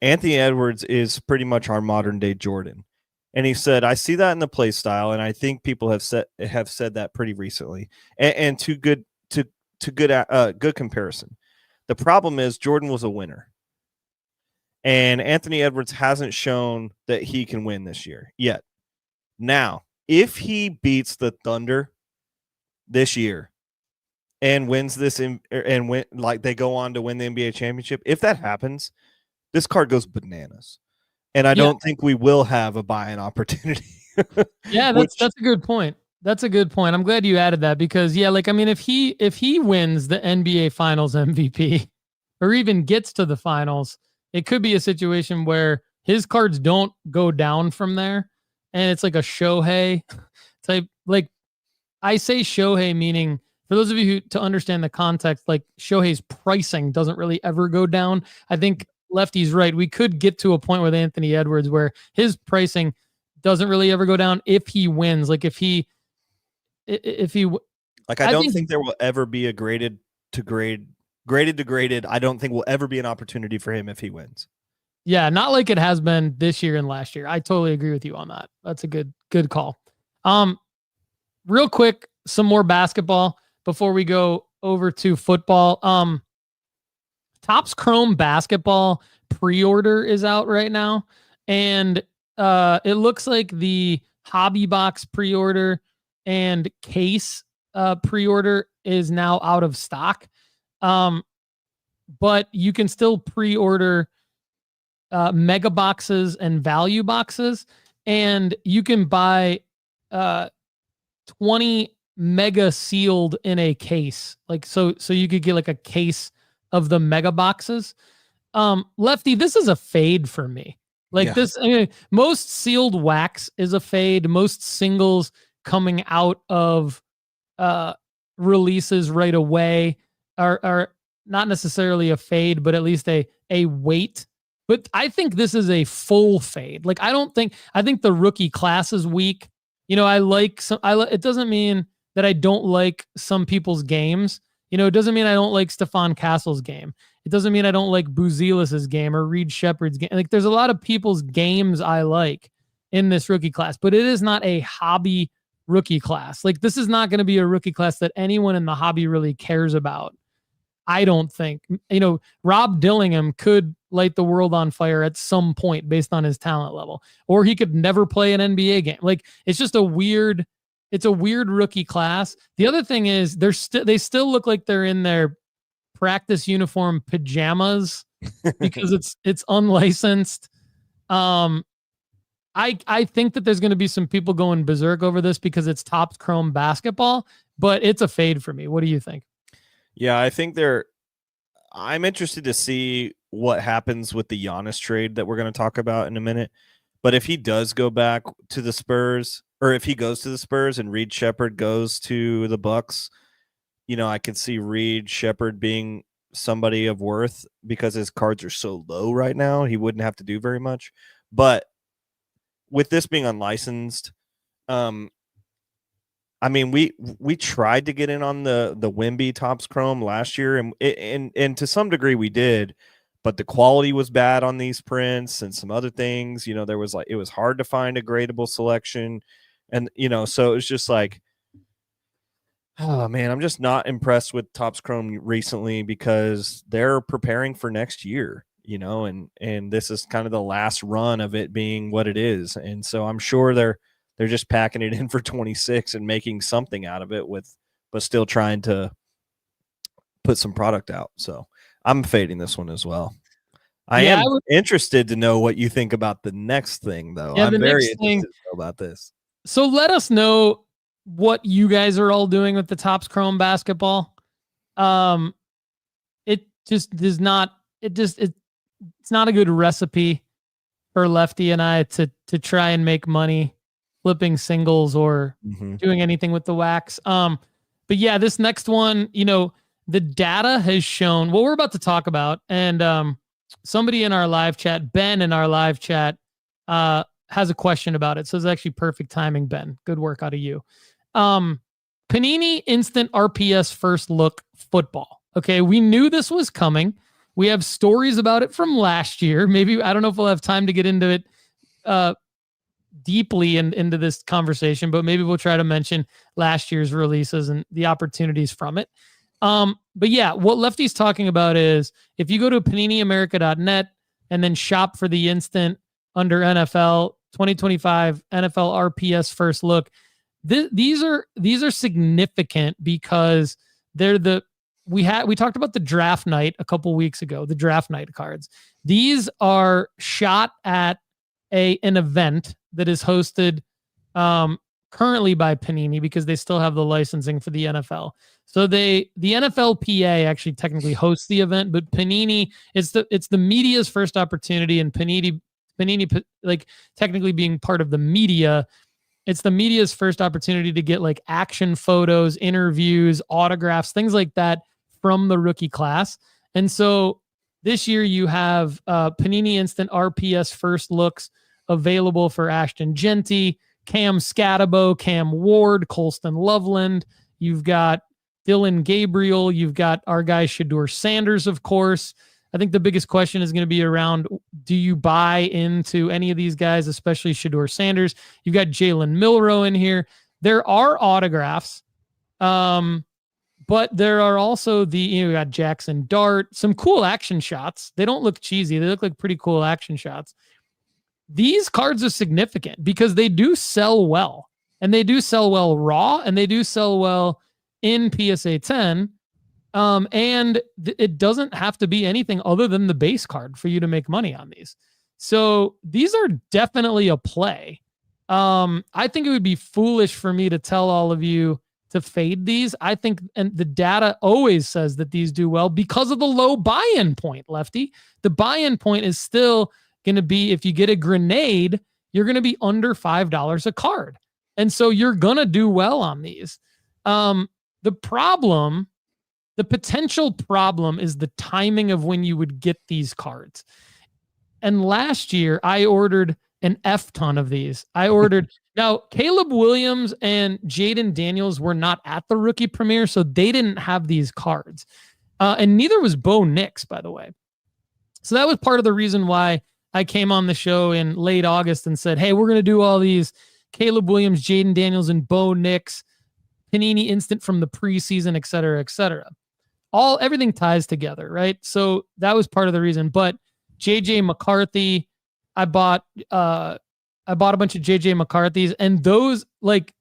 Anthony Edwards is pretty much our modern day Jordan. And he said, I see that in the play style, and I think people have said that pretty recently. And to good comparison. The problem is Jordan was a winner. And Anthony Edwards hasn't shown that he can win this year yet. Now, if he beats the Thunder this year and wins this like they go on to win the NBA championship, if that happens, this card goes bananas. And I don't think we will have a buy-in opportunity. Yeah, that's a good point. That's a good point. I'm glad you added that, because like, I mean, if he wins the NBA Finals MVP or even gets to the finals, it could be a situation where his cards don't go down from there, and it's like a Shohei type. Like, I say Shohei meaning, for those of you who to understand the context, like Shohei's pricing doesn't really ever go down. I think Lefty's right. We could get to a point with Anthony Edwards where his pricing doesn't really ever go down if he wins. Like if he like, I don't think there will ever be a graded to graded. I don't think will ever be an opportunity for him if he wins. Yeah, not like it has been this year and last year. I totally agree with you on that. That's a good call. Real quick, some more basketball before we go over to football. Topps Chrome basketball pre-order is out right now, and it looks like the hobby box pre-order and case pre-order is now out of stock. But you can still pre-order mega boxes and value boxes, and you can buy 20 mega sealed in a case. Like, so you could get like a case of the mega boxes. Lefty, this is a fade for me. Like this, I mean, most sealed wax is a fade. Most singles coming out of releases right away are not necessarily a fade, but at least a wait. But I think this is a full fade. Like, I think the rookie class is weak. You know, it doesn't mean that I don't like some people's games. You know, it doesn't mean I don't like Stephon Castle's game. It doesn't mean I don't like Buzelis's game or Reed Shepherd's game. Like, there's a lot of people's games I like in this rookie class, but it is not a hobby rookie class. Like, this is not going to be a rookie class that anyone in the hobby really cares about. I don't think. You know, Rob Dillingham could light the world on fire at some point based on his talent level, or he could never play an NBA game. Like, it's just a weird rookie class. The other thing is they still look like they're in their practice uniform pajamas because it's unlicensed. I think that there's going to be some people going berserk over this because it's Topps Chrome basketball, but it's a fade for me. What do you think? Yeah, I think I'm interested to see what happens with the Giannis trade that we're going to talk about in a minute. But if he does go back to the Spurs, or if he goes to the Spurs and Reed Shepherd goes to the Bucks, I could see Reed Shepherd being somebody of worth because his cards are so low right now. He wouldn't have to do very much. But with this being unlicensed, we tried to get in on the Wemby Topps Chrome last year, and to some degree we did, but the quality was bad on these prints and some other things. There was it was hard to find a gradable selection, and so it was just like, oh man, I'm just not impressed with Topps Chrome recently because they're preparing for next year. And this is kind of the last run of it being what it is. And so I'm sure they're just packing it in for 26 and making something out of it but still trying to put some product out. So I'm fading this one as well. I am interested to know what you think about the next thing though. Yeah, I'm very interested to know about this. So let us know what you guys are all doing with the Topps Chrome basketball. It just does not, it's not a good recipe for Lefty and I to try and make money flipping singles or doing anything with the wax. But yeah, this next one, the data has shown what we're about to talk about. And somebody in our live chat, Ben in our live chat, has a question about it. So it's actually perfect timing, Ben. Good work out of you. Panini Instant RPS First Look Football. Okay, we knew this was coming. We have stories about it from last year. Maybe, I don't know if we'll have time to get into it deeply into this conversation, but maybe we'll try to mention last year's releases and the opportunities from it. But yeah, what Lefty's talking about is if you go to paniniamerica.net and then shop for the instant under NFL 2025 NFL RPS First Look, these are significant because they're we talked about the draft night a couple weeks ago, the draft night cards. These are shot at an event that is hosted currently by Panini because they still have the licensing for the NFL. So the NFLPA actually technically hosts the event, but Panini, it's the media's first opportunity, and Panini like technically being part of the media, it's the media's first opportunity to get like action photos, interviews, autographs, things like that from the rookie class. And so this year you have Panini Instant RPS First Looks available for Ashton Genty, Cam Scatabo, Cam Ward, Colston Loveland. You've got Dylan Gabriel. You've got our guy Shedeur Sanders, of course. I think the biggest question is going to be around, do you buy into any of these guys, especially Shedeur Sanders? You've got Jalen Milroe in here. There are autographs, but there are also you got Jackson Dart, some cool action shots. They don't look cheesy. They look like pretty cool action shots. These cards are significant because they do sell well, and they do sell well raw, and they do sell well in PSA 10. And it doesn't have to be anything other than the base card for you to make money on these. So these are definitely a play. I think it would be foolish for me to tell all of you to fade these. I think, and the data always says that these do well because of the low buy-in point, Lefty. The buy-in point is still going to be, if you get a grenade, you're going to be under $5 a card. And so you're going to do well on these. The potential problem is the timing of when you would get these cards. And last year I ordered an F ton of these. Now Caleb Williams and Jaden Daniels were not at the rookie premiere, so they didn't have these cards. And neither was Bo Nix, by the way. So that was part of the reason why I came on the show in late August and said, hey, we're going to do all these Caleb Williams, Jaden Daniels, and Bo Nix, Panini Instant from the preseason, et cetera, et cetera. Everything ties together, right? So that was part of the reason. But JJ McCarthy, I bought a bunch of JJ McCarthy's, and those, like,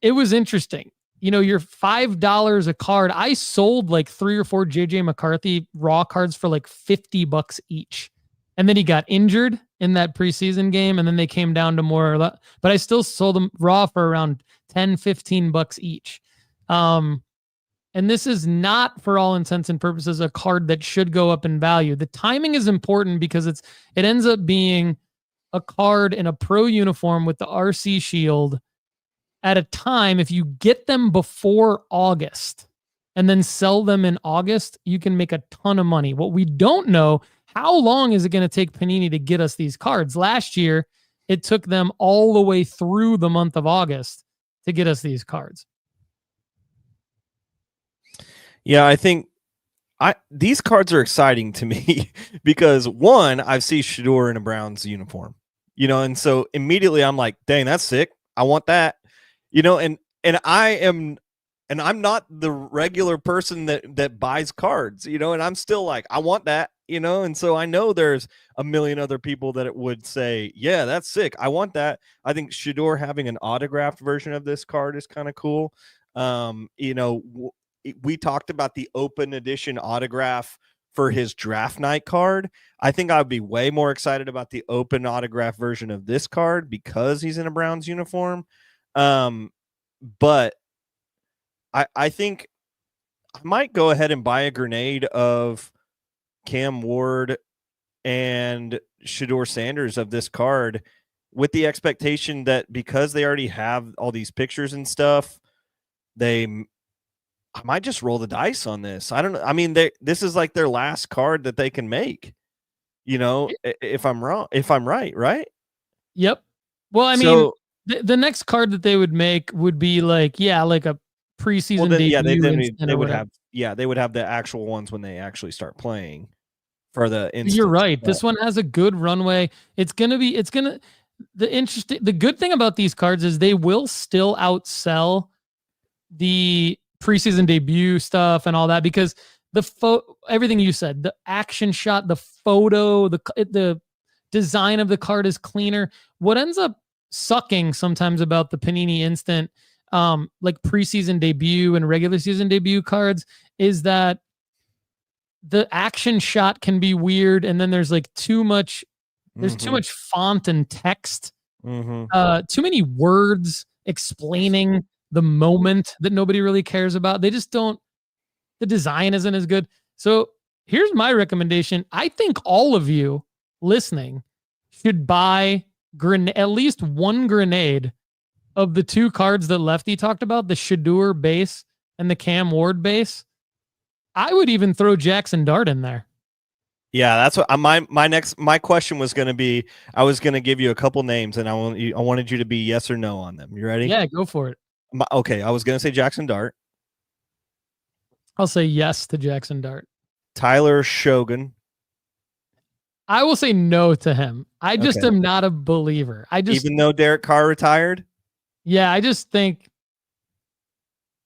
it was interesting. You're $5 a card. I sold like 3 or 4 JJ McCarthy raw cards for like $50 each. And then he got injured in that preseason game, and then they came down to more or less, but I still sold them raw for around $10-15 each. And this is not, for all intents and purposes, a card that should go up in value. The timing is important because it ends up being a card in a pro uniform with the RC shield at a time. If you get them before August and then sell them in August, you can make a ton of money. What we don't know, how long is it going to take Panini to get us these cards? Last year, it took them all the way through the month of August to get us these cards. Yeah, I think these cards are exciting to me because one, I've seen Shedeur in a Browns uniform, and so immediately I'm like, dang, that's sick. I want that, and I'm not the regular person that buys cards, and I'm still like, I want that, and so I know there's a million other people that would say, yeah, that's sick. I want that. I think Shedeur having an autographed version of this card is kind of cool. We talked about the open edition autograph for his draft night card. I think I'd be way more excited about the open autograph version of this card because he's in a Browns uniform. But I think I might go ahead and buy a grenade of Cam Ward and Shedeur Sanders of this card with the expectation that because they already have all these pictures and stuff, I might just roll the dice on this. I don't know. I mean, this is like their last card that they can make, if I'm right? Yep. Well, I mean, the next card that they would make would be like a preseason debut. They would have the actual ones when they actually start playing for the instance. You're right. This one has a good runway. The good thing about these cards is they will still outsell the preseason debut stuff and all that, because everything you said, the action shot, the photo, the design of the card is cleaner. What ends up sucking sometimes about the Panini Instant, like preseason debut and regular season debut cards, is that the action shot can be weird, and then there's like too much font and text, too many words explaining the moment that nobody really cares about. The design isn't as good. So here's my recommendation. I think all of you listening should buy at least one grenade of the two cards that Lefty talked about, the Shedeur base and the Cam Ward base. I would even throw Jackson Dart in there. Yeah, that's what my question was going to be. I was going to give you a couple names, and I wanted you to be yes or no on them. You ready? Yeah, go for it. Okay, I was going to say Jackson Dart. I'll say yes to Jackson Dart. Tyler Shogun. I will say no to him. I just am not a believer. Even though Derek Carr retired? Yeah, I just think,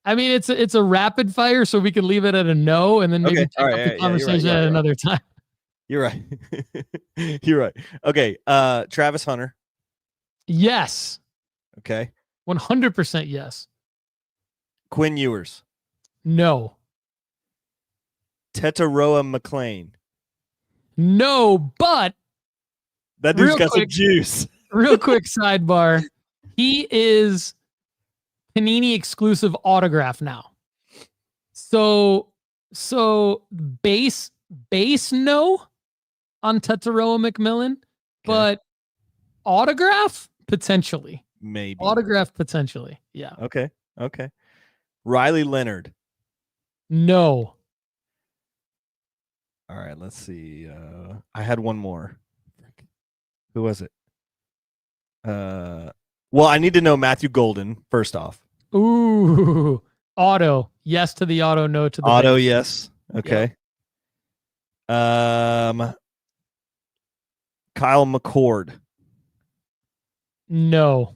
I mean, it's a rapid fire, so we can leave it at a no, and then maybe take up the conversation at another time. You're right. You're right. Okay, Travis Hunter. Yes. Okay. 100% yes. Quinn Ewers. No. Tetaroa McClain. No, but that dude's got some juice. Real quick sidebar. He is Panini exclusive autograph now. So base no on Tetaroa McMillan, but autograph potentially. Maybe. Autograph potentially. Yeah. Okay. Riley Leonard. No. All right, let's see. I had one more. Who was it? Well, I need to know Matthew Golden first off. Ooh. Auto. Yes to the auto, no to the auto, base. yes. Okay. Kyle McCord. No.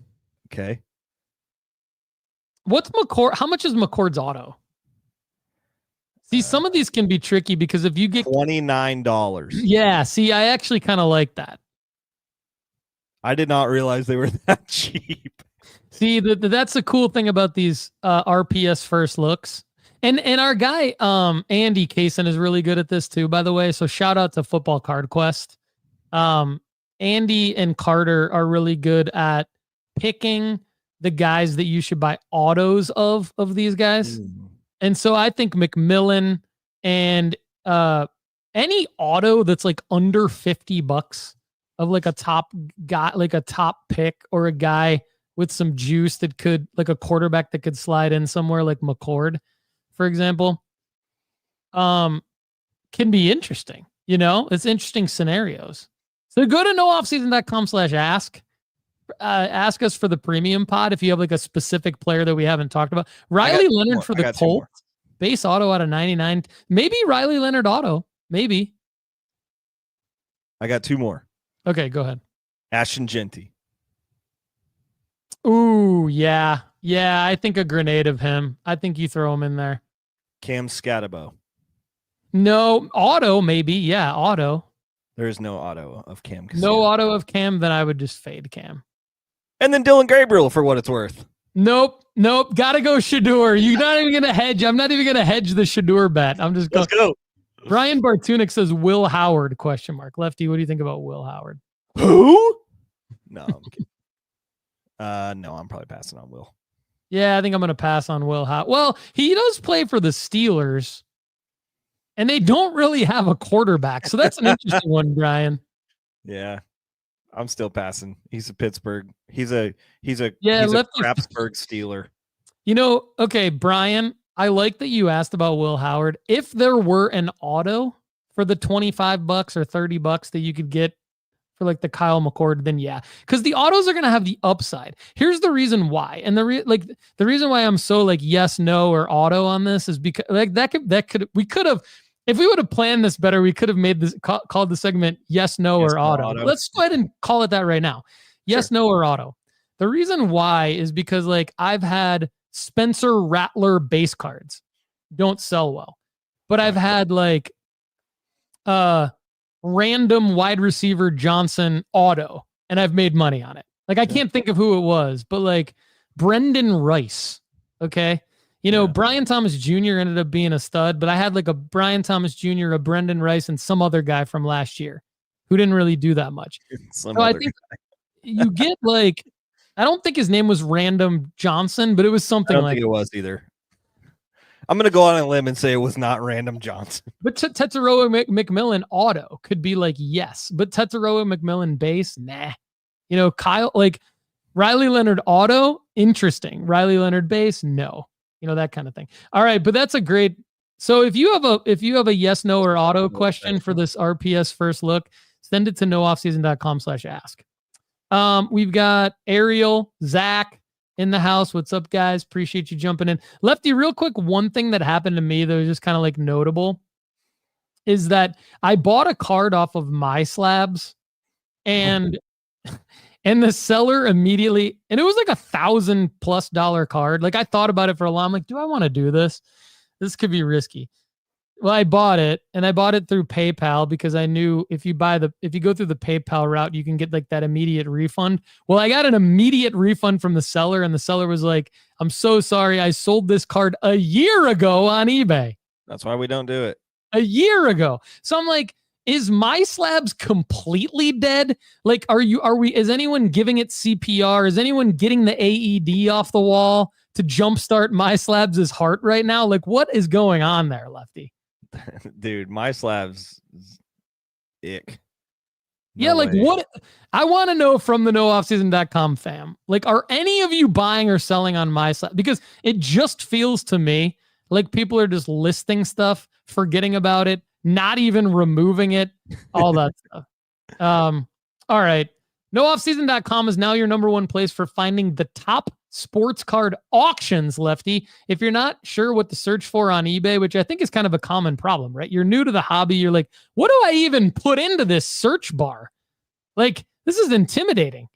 Okay. What's McCord? How much is McCord's auto? See, some of these can be tricky because if you get $29. Yeah, see, I actually kind of like that. I did not realize they were that cheap. See, that's the cool thing about these RPS first looks. And our guy Andy Kaysen is really good at this too, by the way. So shout out to Football Card Quest. Andy and Carter are really good at picking the guys that you should buy autos of these guys. And so I think McMillan and any auto that's like under $50 of like a top guy, like a top pick or a guy with some juice that could, like a quarterback that could slide in somewhere like McCord, for example, can be interesting. You know, it's interesting scenarios. So go to nooffseason.com/ask. Ask us for the premium pod if you have like a specific player that we haven't talked about. Riley Leonard for the Colts. Base auto out of 99. Maybe Riley Leonard auto. Maybe. I got 2 more. Okay, go ahead. Ashton Genty. Ooh, yeah. Yeah, I think a grenade of him. I think you throw him in there. Cam Scatabo. No, auto maybe. Yeah, auto. There is no auto of Cam. No auto of Cam, then I would just fade Cam. And then Dylan Gabriel for what it's worth. Nope. Gotta go Shador. You're not even gonna hedge. I'm not even gonna hedge the Shador bet. I'm just going. Let's go. Brian Bartunik says Will Howard ? Lefty, what do you think about Will Howard? Who? No, I'm kidding. No, I'm probably passing on Will. Yeah, I think I'm gonna pass on Will Howard. Well, he does play for the Steelers, and they don't really have a quarterback, so that's an interesting one, Brian. Yeah. I'm still passing. He's a Pittsburgh. He's a Crapsburg Steeler. You know, okay, Brian, I like that you asked about Will Howard. If there were an auto for the $25 or $30 that you could get for like the Kyle McCord, then yeah, because the autos are going to have the upside. Here's the reason why. And the reason why I'm so like yes, no, or auto on this is because like we could have, if we would have planned this better, we could have made this called the segment yes, no, or auto. Let's go ahead and call it that right now. Yes, no, or auto. The reason why is because like I've had Spencer Rattler base cards don't sell well, but I've had like random wide receiver Johnson auto and I've made money on it. Like I can't think of who it was, but like Brendan Rice. Okay. You know, Brian Thomas Jr. ended up being a stud, but I had like a Brian Thomas Jr., a Brendan Rice, and some other guy from last year who didn't really do that much. So I think you get like, I don't think his name was Random Johnson, but it was something like. I don't think it was either. I'm going to go on a limb and say it was not Random Johnson. But Tetsuroa McMillan auto could be like, yes, but Tetsuroa McMillan base, nah. You know, Kyle, like Riley Leonard auto, interesting. Riley Leonard base, no. You know, that kind of thing. All right, but that's a great. So if you have a yes, no, or auto question for this RPS first look, send it to nooffseason.com/ask. We've got Ariel, Zach in the house. What's up, guys? Appreciate you jumping in. Lefty, real quick, one thing that happened to me that was just kind of like notable is that I bought a card off of My Slabs and the seller immediately, and it was like $1,000+ card. Like I thought about it for a while. I'm like, do I want to do this? This could be risky. Well, I bought it and I bought it through PayPal because I knew if you go through the PayPal route, you can get like that immediate refund. Well, I got an immediate refund from the seller and the seller was like, I'm so sorry. I sold this card a year ago on eBay. That's why we don't do it. A year ago. So I'm like, is My Slabs completely dead? Like, is anyone giving it CPR? Is anyone getting the AED off the wall to jumpstart My Slabs' heart right now? Like, what is going on there, Lefty? Dude, My Slabs, ick. Yeah, like what? I want to know from the nooffseason.com fam. Like, are any of you buying or selling on My Slabs? Because it just feels to me like people are just listing stuff, forgetting about it, not even removing it, all that stuff. All right. NoOffSeason.com is now your number one place for finding the top sports card auctions, Lefty. If you're not sure what to search for on eBay, which I think is kind of a common problem, right? You're new to the hobby. You're like, what do I even put into this search bar? Like, this is intimidating.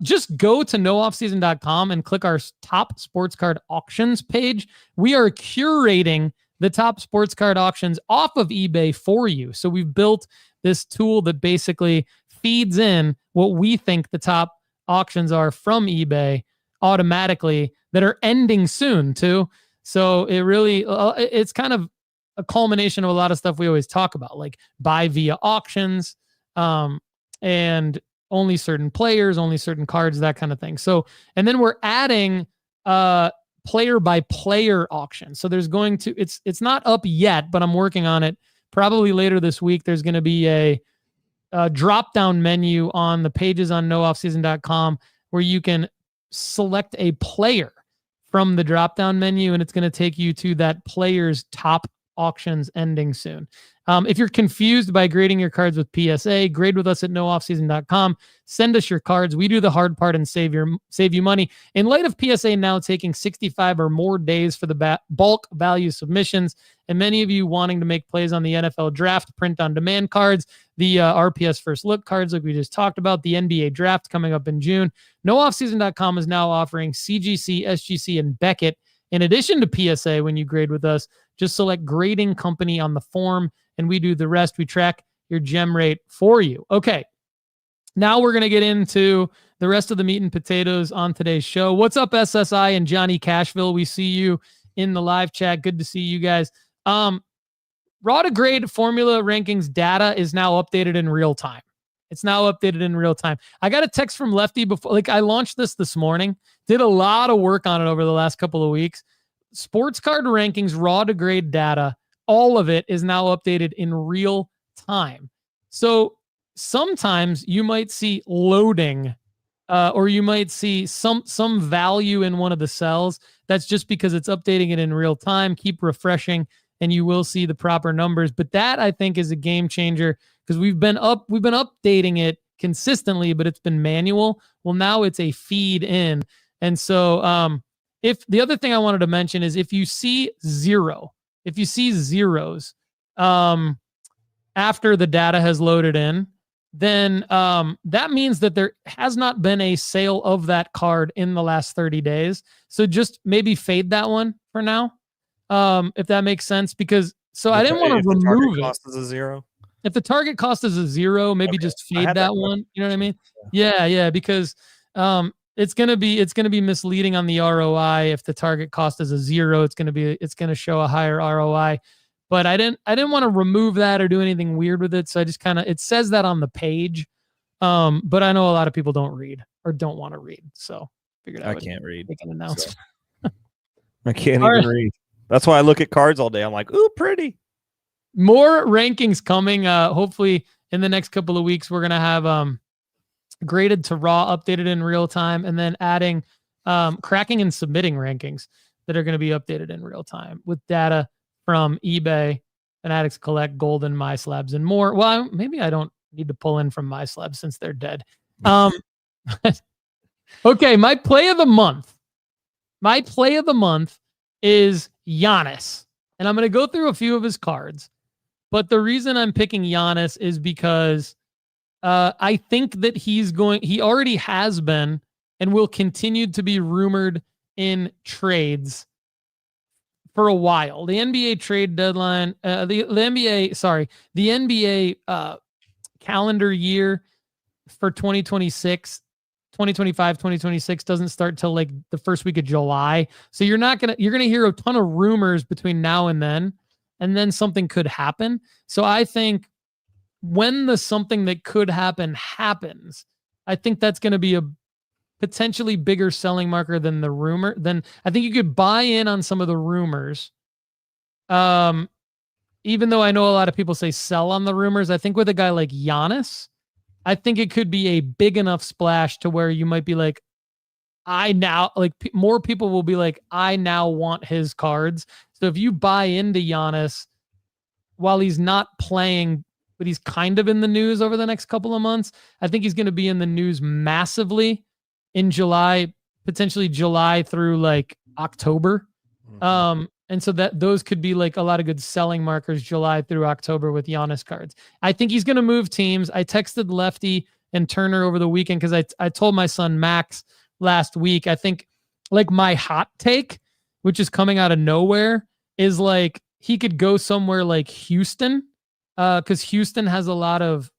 Just go to nooffseason.com and click our top sports card auctions page. We are curating the top sports card auctions off of eBay for you. So we've built this tool that basically feeds in what we think the top auctions are from eBay automatically that are ending soon too. So it really, it's kind of a culmination of a lot of stuff we always talk about, like buy via auctions, and only certain players, only certain cards, that kind of thing. So, and then we're adding player by player auction. So there's going to, it's not up yet, but I'm working on it. Probably later this week, there's going to be a drop down menu on the pages on nooffseason.com where you can select a player from the drop down menu, and it's going to take you to that player's top auctions ending soon. If you're confused by grading your cards with PSA, grade with us at nooffseason.com. Send us your cards. We do the hard part and save you money. In light of PSA now taking 65 or more days for the bulk value submissions, and many of you wanting to make plays on the NFL draft print on demand cards, the RPS first look cards like we just talked about, the NBA draft coming up in June, nooffseason.com is now offering CGC, SGC, and Beckett in addition to PSA. When you grade with us, just select grading company on the form, and we do the rest. We track your gem rate for you. Okay, now we're going to get into the rest of the meat and potatoes on today's show. What's up, SSI and Johnny Cashville? We see you in the live chat. Good to see you guys. Raw to grade formula rankings data is now updated in real time. It's now updated in real time. I got a text from Lefty before, like I launched this morning, did a lot of work on it over the last couple of weeks. Sports card rankings, raw to grade data, all of it is now updated in real time. So sometimes you might see loading or you might see some value in one of the cells. That's just because it's updating it in real time. Keep refreshing and you will see the proper numbers. But that, I think, is a game changer because we've been updating it consistently, but it's been manual. Well, now it's a feed in. And so if the other thing I wanted to mention is if you see zeros after the data has loaded in, then that means that there has not been a sale of that card in the last 30 days. So just maybe fade that one for now, if that makes sense. Because I didn't want to remove it. Cost is a zero. If the target cost is a zero, maybe just fade that one. You know what I mean? Yeah, because it's gonna be misleading on the ROI. If the target cost is a zero, it's gonna show a higher ROI. But I didn't want to remove that or do anything weird with it. So I just it says that on the page. But I know a lot of people don't read or don't want to read. So figured I can't read. Make an announcement. So. I can't even read. That's why I look at cards all day. I'm like, ooh, pretty. More rankings coming. Hopefully in the next couple of weeks, we're gonna have graded to raw, updated in real time, and then adding cracking and submitting rankings that are going to be updated in real time with data from eBay, Fanatics Collect, Golden, MySlabs, and more. Well, maybe I don't need to pull in from MySlabs since they're dead. Okay, my play of the month. My play of the month is Giannis, and I'm going to go through a few of his cards. But the reason I'm picking Giannis is because I think that he already has been and will continue to be rumored in trades for a while. The NBA trade deadline, the NBA calendar year for 2025, 2026 doesn't start till like the first week of July. So you're going to hear a ton of rumors between now and then something could happen. So I think when the something that could happen happens, I think that's going to be a potentially bigger selling marker than the rumor. Then I think you could buy in on some of the rumors. Even though I know a lot of people say sell on the rumors, I think with a guy like Giannis, I think it could be a big enough splash to where you might be like, more people will be like, I now want his cards. So if you buy into Giannis while he's not playing, but he's kind of in the news over the next couple of months, I think he's going to be in the news massively in July, potentially July through like October. And so those could be like a lot of good selling markers July through October with Giannis cards. I think he's going to move teams. I texted Lefty and Turner over the weekend because I told my son Max last week, I think like my hot take, which is coming out of nowhere, is like he could go somewhere like Houston, because Houston has a lot of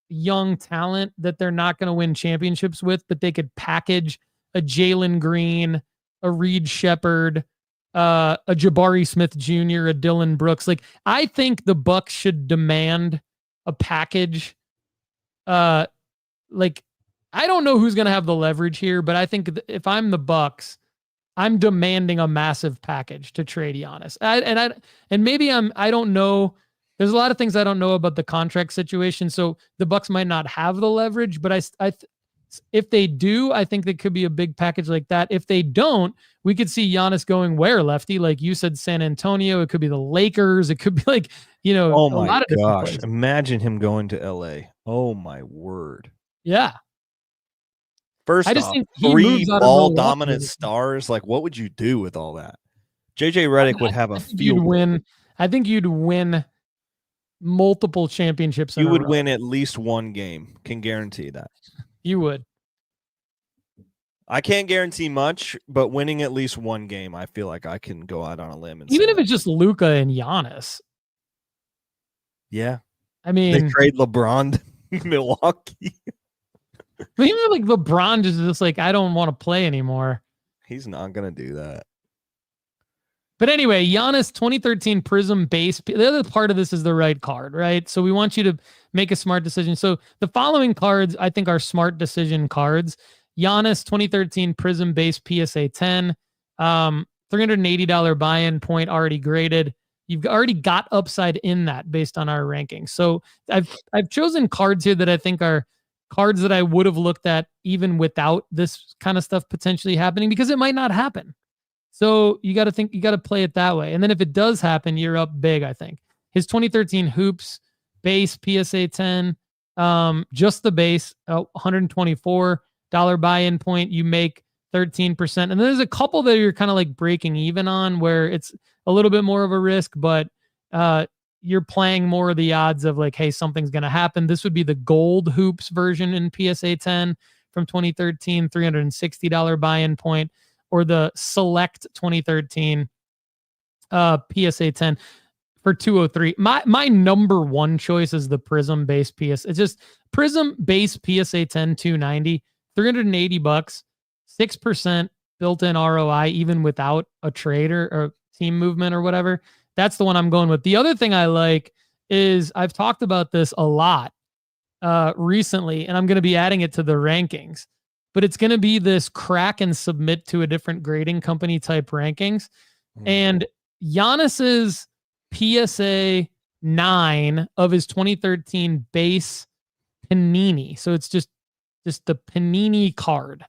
young talent that they're not going to win championships with, but they could package a Jalen Green, a Reed Shepherd, a Jabari Smith Jr., a Dylan Brooks. Like I think the Bucks should demand a package like, I don't know who's going to have the leverage here, but I think if I'm the Bucks, I'm demanding a massive package to trade Giannis. And maybe I don't know. There's a lot of things I don't know about the contract situation. So the Bucks might not have the leverage, but if they do, I think there could be a big package like that. If they don't, we could see Giannis going where, Lefty? Like you said, San Antonio. It could be the Lakers. It could be like, Oh a my lot of different gosh. places. Imagine him going to LA. Oh my word. Yeah. First I just off, think he 3 moves out of ball Milwaukee. dominant stars. Like, what would you do with all that? JJ Redick would have a I think field. you'd win. I think you'd win multiple championships. You would win at least one game. Can guarantee that. You would. I can't guarantee much, but winning at least one game, I feel like I can go out on a limb and Even say if it's just Luka and Giannis. yeah. I mean, They trade LeBron to Milwaukee. even like LeBron just like, I don't want to play anymore. He's not going to do that. But anyway, Giannis 2013 Prism base. The other part of this is the right card, right? So we want you to make a smart decision. So the following cards, I think, are smart decision cards. Giannis 2013 Prism base PSA 10, $380 buy-in point already graded. You've already got upside in that based on our rankings. So I've chosen cards here that I think are cards that I would have looked at even without this kind of stuff potentially happening, because it might not happen. So you got to play it that way. And then if it does happen, you're up big, I think. His 2013 Hoops base PSA 10, just the base, $124 buy-in point. You make 13%. And then there's a couple that you're kind of like breaking even on where it's a little bit more of a risk, but you're playing more of the odds of like, hey, something's going to happen. This would be the gold Hoops version in PSA 10 from 2013, $360 buy-in point, or the select 2013 PSA 10 for 203. My number one choice is the Prism base PS. It's just Prism base PSA 10 290, $380, 6% built-in ROI, even without a trade or team movement or whatever. That's the one I'm going with. The other thing I like is I've talked about this a lot recently, and I'm going to be adding it to the rankings, but it's going to be this crack and submit to a different grading company type rankings. And Giannis's PSA 9 of his 2013 base Panini. So it's just the Panini card.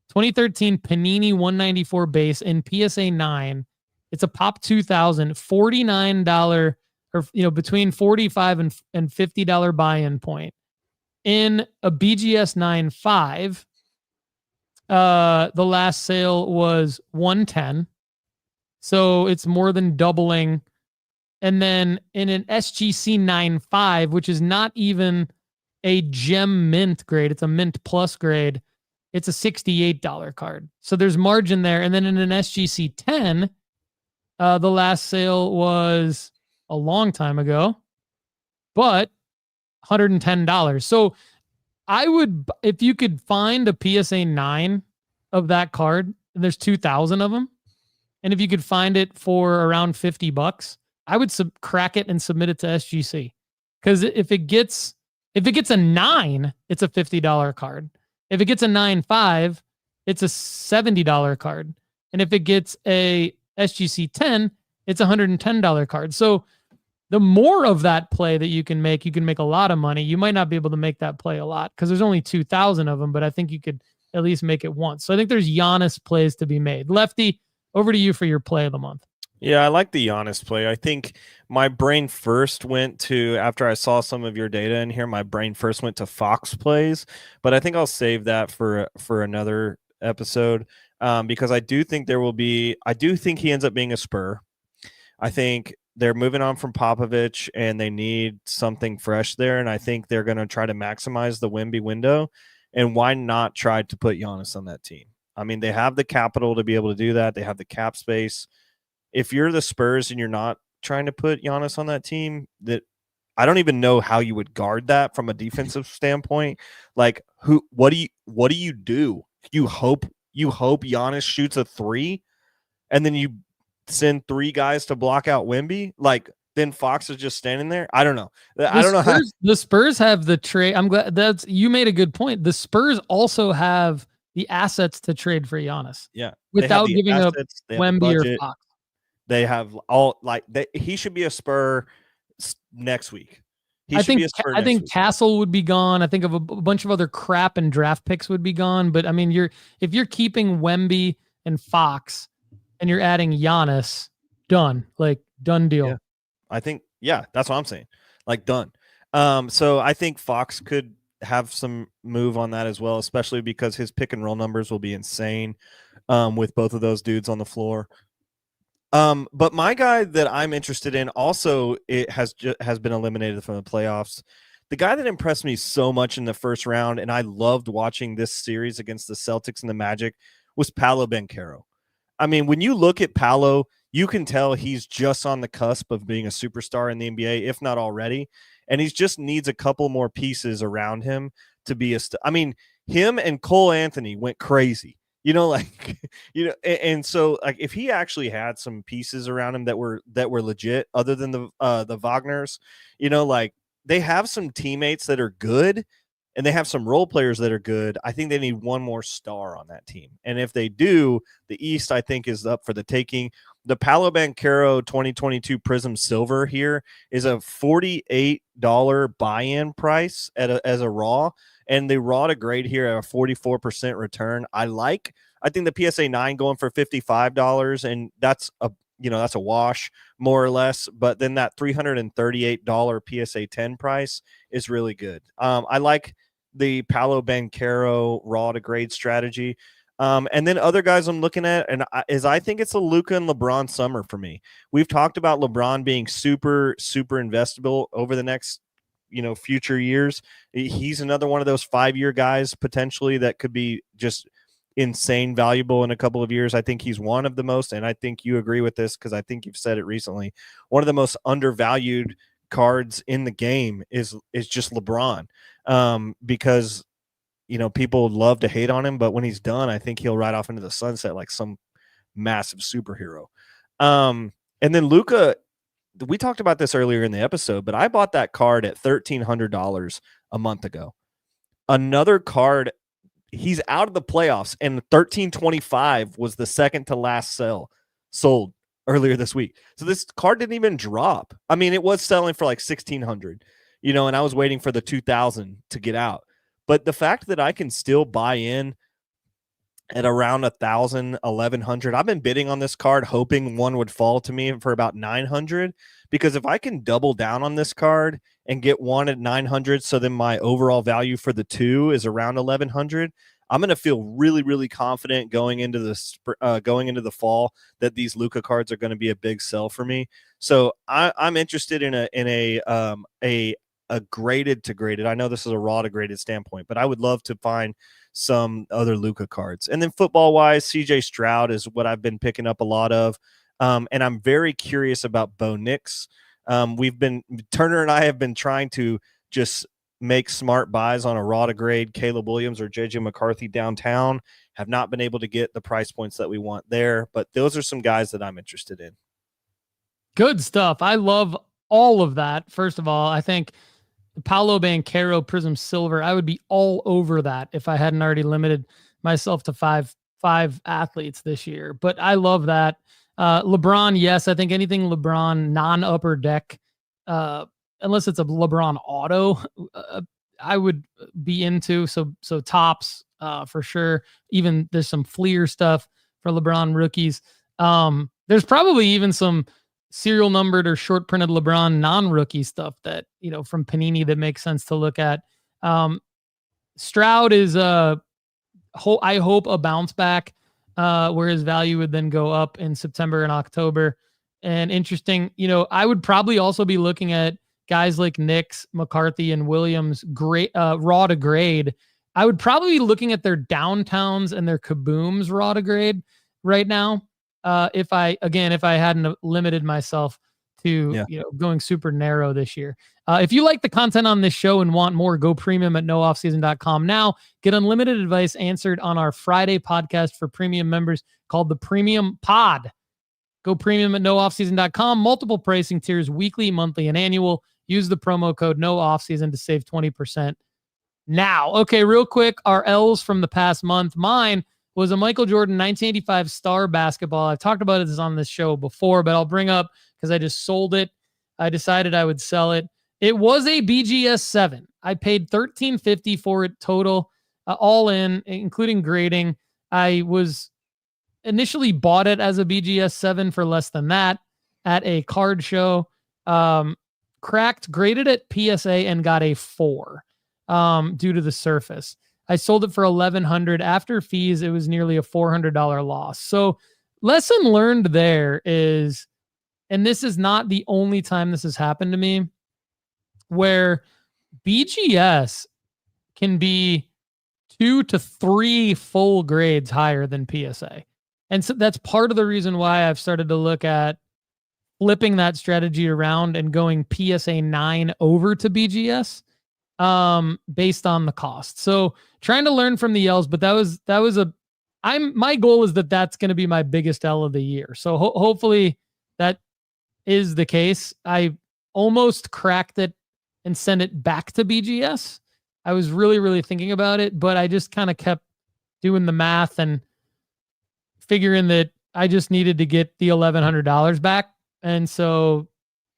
2013 Panini 194 base in PSA 9. It's a Pop 2000, $49 or between $45 and $50 buy-in point. In a BGS 9.5, the last sale was $110. So it's more than doubling. And then in an SGC 9.5, which is not even a gem mint grade, it's a mint plus grade, it's a $68 card. So there's margin there. And then in an SGC 10, the last sale was a long time ago, but $110. So I would, if you could find a PSA 9 of that card, and there's 2,000 of them, and if you could find it for around $50, I would crack it and submit it to SGC. Because if it gets a 9, it's a $50 card. If it gets a 9.5, it's a $70 card. And if it gets a SGC 10, it's a $110 card. So the more of that play that you can make a lot of money. You might not be able to make that play a lot because there's only 2,000 of them, but I think you could at least make it once. So I think there's Giannis plays to be made. Lefty, over to you for your play of the month. Yeah, I like the Giannis play. I think my brain first went to, after I saw some of your data in here, my brain first went to Fox plays, but I think I'll save that for another episode because I do think he ends up being a Spur. I think they're moving on from Popovich and they need something fresh there, and I think they're going to try to maximize the Wemby window, and why not try to put Giannis on that team? I mean, they have the capital to be able to do that. They have the cap space. If you're the Spurs and you're not trying to put Giannis on that team, that I don't even know how you would guard that from a defensive standpoint. Like, what do you do? You hope Giannis shoots a 3 and then you send 3 guys to block out Wemby? Like, then Fox is just standing there. I don't know. I don't know how. The Spurs have the trade. I'm glad you made a good point. The Spurs also have the assets to trade for Giannis. Yeah. Without giving up Wemby or Fox. They have all he should be a Spur next week. I think Castle would be gone. I think of a bunch of other crap and draft picks would be gone. But I mean, if you're keeping Wemby and Fox and you're adding Giannis, done deal. Yeah. I think, that's what I'm saying. Done. So I think Fox could have some move on that as well, especially because his pick and roll numbers will be insane with both of those dudes on the floor. But my guy that I'm interested in also has been eliminated from the playoffs. The guy that impressed me so much in the first round, and I loved watching this series against the Celtics and the Magic, was Paolo Banchero. I mean, when you look at Paolo, you can tell he's just on the cusp of being a superstar in the NBA, if not already. And he just needs a couple more pieces around him to be him and Cole Anthony went crazy. And so if he actually had some pieces around him that were legit, other than the Wagners, they have some teammates that are good, and they have some role players that are good. I think they need one more star on that team, and if they do, the East I think is up for the taking. The Paolo Banchero 2022 Prism Silver here is a $48 buy-in price as a raw. And the raw to grade here at a 44% return. I think the PSA 9 going for $55, and that's a wash more or less. But then that $338 PSA 10 price is really good. I like the Paolo Banchero raw to grade strategy. And then other guys I'm looking at, I think it's a Luka and LeBron summer for me. We've talked about LeBron being super, super investable over the next future years. He's another one of those 5-year guys potentially that could be just insane valuable in a couple of years. I think he's one of the most, and I think you agree with this because I think you've said it recently, one of the most undervalued cards in the game is just LeBron, because people love to hate on him, but when he's done, I think he'll ride off into the sunset like some massive superhero. And then Luka, we talked about this earlier in the episode, but I bought that card at $1,300 a month ago. Another card, he's out of the playoffs, and $1,325 was the second to last sold earlier this week. So this card didn't even drop. I mean, it was selling for like $1,600, and I was waiting for the 2,000 to get out. But the fact that I can still buy in at around 1,000, 1,100. I've been bidding on this card, hoping one would fall to me for about 900, because if I can double down on this card and get one at 900, so then my overall value for the two is around 1,100, I'm going to feel really, really confident going into the fall that these Luka cards are going to be a big sell for me. So I'm interested in a graded to graded. I know this is a raw to graded standpoint, but I would love to find some other Luka cards. And then football wise, CJ Stroud is what I've been picking up a lot of. And I'm very curious about Bo Nix. Turner and I have been trying to just make smart buys on a raw to grade Caleb Williams or JJ McCarthy downtown. Have not been able to get the price points that we want there, but those are some guys that I'm interested in. Good stuff. I love all of that. First of all, I think Paolo Banchero Prism Silver, I would be all over that if I hadn't already limited myself to five athletes this year. But I love that. LeBron, yes, I think anything LeBron non-upper deck, unless it's a LeBron auto, I would be into. So tops for sure. Even there's some Fleer stuff for LeBron rookies. There's probably even some serial numbered or short printed LeBron non-rookie stuff that, from Panini that makes sense to look at. Stroud is I hope a bounce back where his value would then go up in September and October. And interesting, I would probably also be looking at guys like Nix, McCarthy, and Williams, great raw to grade. I would probably be looking at their downtowns and their kabooms raw to grade right now. If I hadn't limited myself to going super narrow this year. If you like the content on this show and want more, go premium at nooffseason.com now. Get unlimited advice answered on our Friday podcast for premium members called the Premium Pod. Go premium at nooffseason.com. Multiple pricing tiers, weekly, monthly, and annual. Use the promo code NOOFFSEASON to save 20% now. Okay, real quick, our L's from the past month. Mine was a Michael Jordan 1985 Star Basketball. I've talked about it on this show before, but I'll bring up because I just sold it. I decided I would sell it. It was a BGS 7. I paid $13.50 for it total, all in, including grading. I was initially bought it as a BGS 7 for less than that at a card show. Cracked, graded at PSA, and got a 4 due to the surface. I sold it for $1,100. After fees, it was nearly a $400 loss. So lesson learned there is, and this is not the only time this has happened to me, where BGS can be 2 to 3 full grades higher than PSA. And so that's part of the reason why I've started to look at flipping that strategy around and going PSA 9 over to BGS based on the cost. So trying to learn from the L's, but my goal is that's going to be my biggest L of the year. So hopefully that is the case. I almost cracked it and sent it back to BGS. I was really, really thinking about it, but I just kind of kept doing the math and figuring that I just needed to get the $1,100 back. And so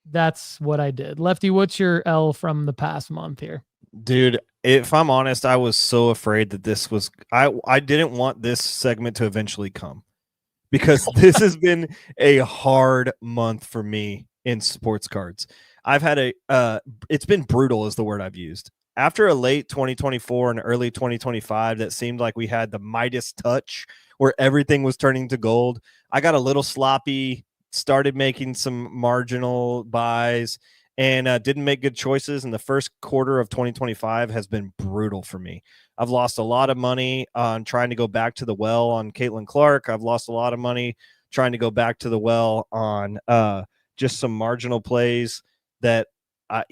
that's what I did. Lefty, what's your L from the past month here? Dude, if I'm honest, I was so afraid that this was I didn't want this segment to eventually come, because this has been a hard month for me in sports cards. I've had it's been brutal is the word I've used. After a late 2024 and early 2025 that seemed like we had the Midas touch where everything was turning to gold, I got a little sloppy, started making some marginal buys, and didn't make good choices. And the first quarter of 2025 has been brutal for me. I've lost a lot of money on trying to go back to the well on Caitlin Clark. I've lost a lot of money trying to go back to the well on just some marginal plays that, I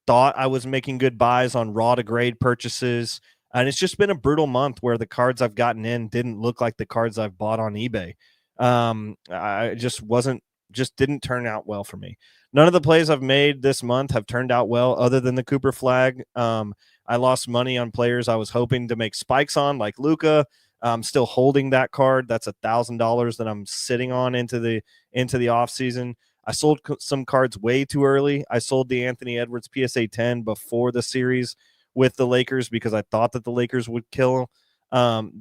thought I was making good buys on raw to grade purchases. And it's just been a brutal month where the cards I've gotten in didn't look like the cards I've bought on eBay. I just didn't turn out well for me. None of the plays I've made this month have turned out well other than the Cooper Flagg. I lost money on players I was hoping to make spikes on, like Luka. I'm still holding that card. That's $1,000 that I'm sitting on into the off season. I sold some cards way too early. I sold the Anthony Edwards PSA 10 before the series with the Lakers because I thought that the Lakers would kill the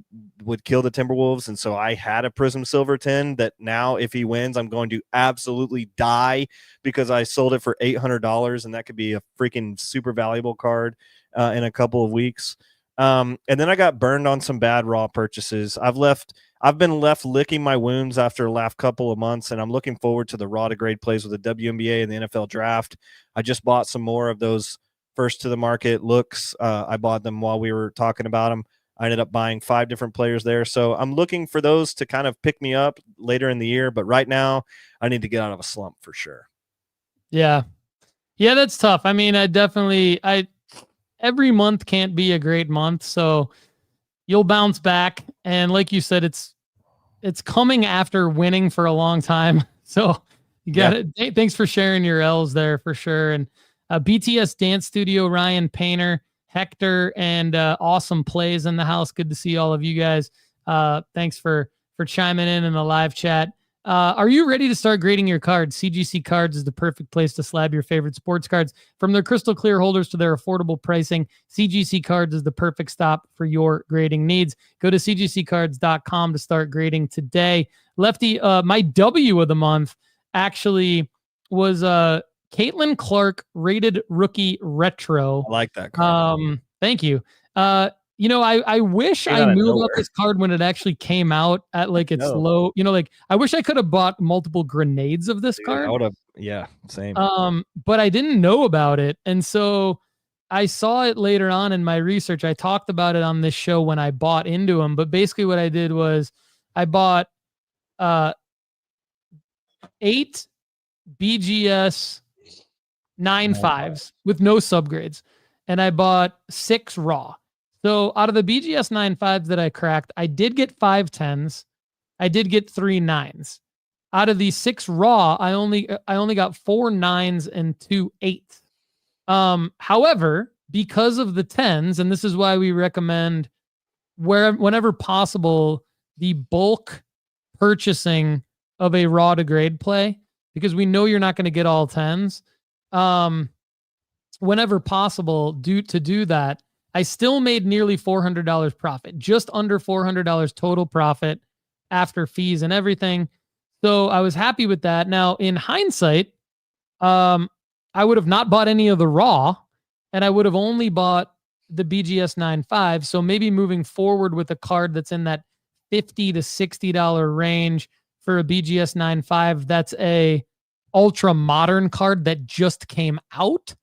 Timberwolves. And so I had a Prism Silver 10 that now if he wins, I'm going to absolutely die because I sold it for $800, and that could be a freaking super valuable card in a couple of weeks. And then I got burned on some bad raw purchases. I've been left licking my wounds after the last couple of months, and I'm looking forward to the raw to grade plays with the WNBA and the NFL draft. I just bought some more of those first to the market looks. I bought them while we were talking about them. I ended up buying 5 different players there. So I'm looking for those to kind of pick me up later in the year. But right now I need to get out of a slump for sure. Yeah. Yeah, that's tough. I mean, every month can't be a great month. So you'll bounce back. And like you said, it's coming after winning for a long time. So you got it. Thanks for sharing your L's there for sure. And BTS Dance Studio, Ryan Painter, Hector, and awesome plays in the house. Good to see all of you guys. Thanks for chiming in the live chat. Are you ready to start grading your cards? CGC Cards is the perfect place to slab your favorite sports cards. From their crystal clear holders to their affordable pricing, CGC Cards is the perfect stop for your grading needs. Go to cgccards.com to start grading today. Lefty, my W of the month actually was Caitlin Clark rated rookie retro. I like that card. Thank you. I wish I knew about this card when it actually came out at like its low, I wish I could have bought multiple grenades of this card. I would have, same. But I didn't know about it. And so I saw it later on in my research. I talked about it on this show when I bought into them. But basically what I did was I bought 8 BGS 9.5s with no subgrades. And I bought 6 raw. So out of the BGS 9.5s that I cracked, I did get 5 10s. I did get 3 9s. Out of the 6 raw, I only got 4 9s and 2 8s. However, because of the 10s, and this is why we recommend whenever possible the bulk purchasing of a raw to grade play, because we know you're not going to get all 10s. Whenever possible, do that. I still made nearly $400 profit, just under $400 total profit after fees and everything. So I was happy with that. Now, in hindsight, I would have not bought any of the raw, and I would have only bought the BGS 9.5. So maybe moving forward with a card that's in that $50 to $60 range for a BGS 9.5, that's a ultra modern card that just came out.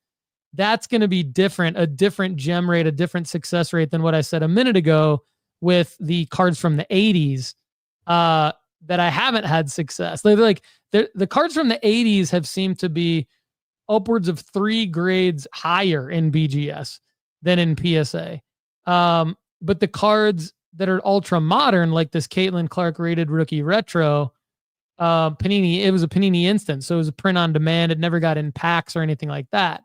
That's going to be different, a different gem rate, a different success rate than what I said a minute ago with the cards from the 80s that I haven't had success. The cards from the 80s have seemed to be upwards of 3 grades higher in BGS than in PSA. But the cards that are ultra modern, like this Caitlin Clark rated rookie retro, Panini, it was a Panini instant. So it was a print on demand. It never got in packs or anything like that.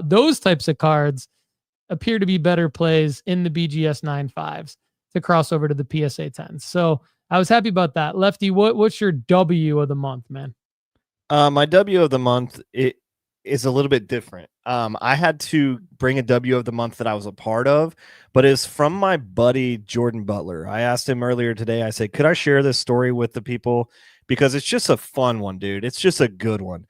Those types of cards appear to be better plays in the BGS 9.5s to cross over to the PSA 10s. So I was happy about that. Lefty, what's your W of the month, man? My W of the month is a little bit different. I had to bring a W of the month that I was a part of, but it's from my buddy Jordan Butler. I asked him earlier today, I said, could I share this story with the people? Because it's just a fun one, dude. It's just a good one.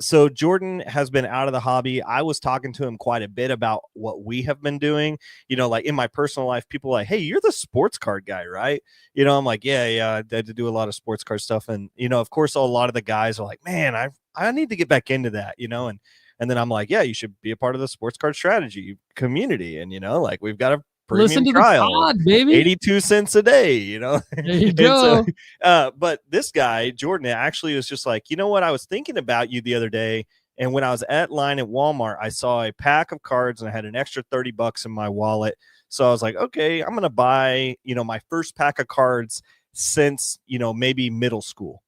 So Jordan has been out of the hobby. I was talking to him quite a bit about what we have been doing. You know, like in my personal life, people are like, hey, you're the sports card guy, right? You know, I'm like, yeah, I had to do a lot of sports card stuff. And, you know, of course, a lot of the guys are like, man, I need to get back into that, you know, and then I'm like, yeah, you should be a part of the sports card strategy community. And, you know, like we've got a listen to trial, the pod, baby. 82 cents a day, you know. There you go. But this guy, Jordan, actually was just like, you know what? I was thinking about you the other day. And when I was at line at Walmart, I saw a pack of cards and I had an extra $30 in my wallet. So I was like, okay, I'm going to buy, you know, my first pack of cards since, you know, maybe middle school.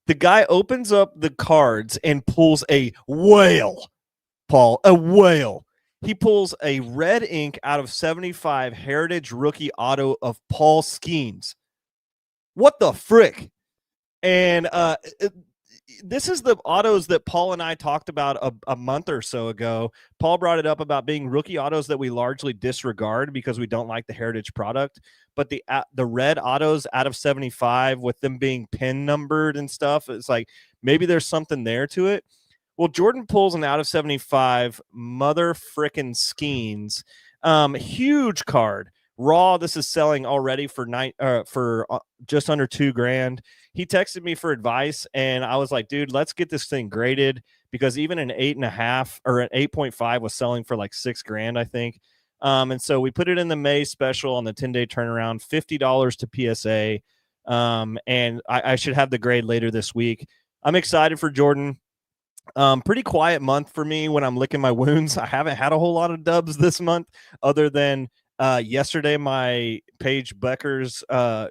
The guy opens up the cards and pulls a whale, Paul, a whale. He pulls a red ink out of 75 Heritage rookie auto of Paul Skeens. What the frick? And this is the autos that Paul and I talked about a month or so ago. Paul brought it up about being rookie autos that we largely disregard because we don't like the Heritage product. But the red autos out of 75 with them being pin numbered and stuff, it's like maybe there's something there to it. Well, Jordan pulls an out of 75 mother frickin' Skeens. Huge card. Raw, this is selling already for just under $2,000. He texted me for advice, and I was like, dude, let's get this thing graded, because even an 8.5 or an 8.5 was selling for like $6,000, I think. And so we put it in the May special on the 10-day turnaround, $50 to PSA. And I should have the grade later this week. I'm excited for Jordan. Pretty quiet month for me when I'm licking my wounds. I haven't had a whole lot of dubs this month, other than yesterday my Paige Beckers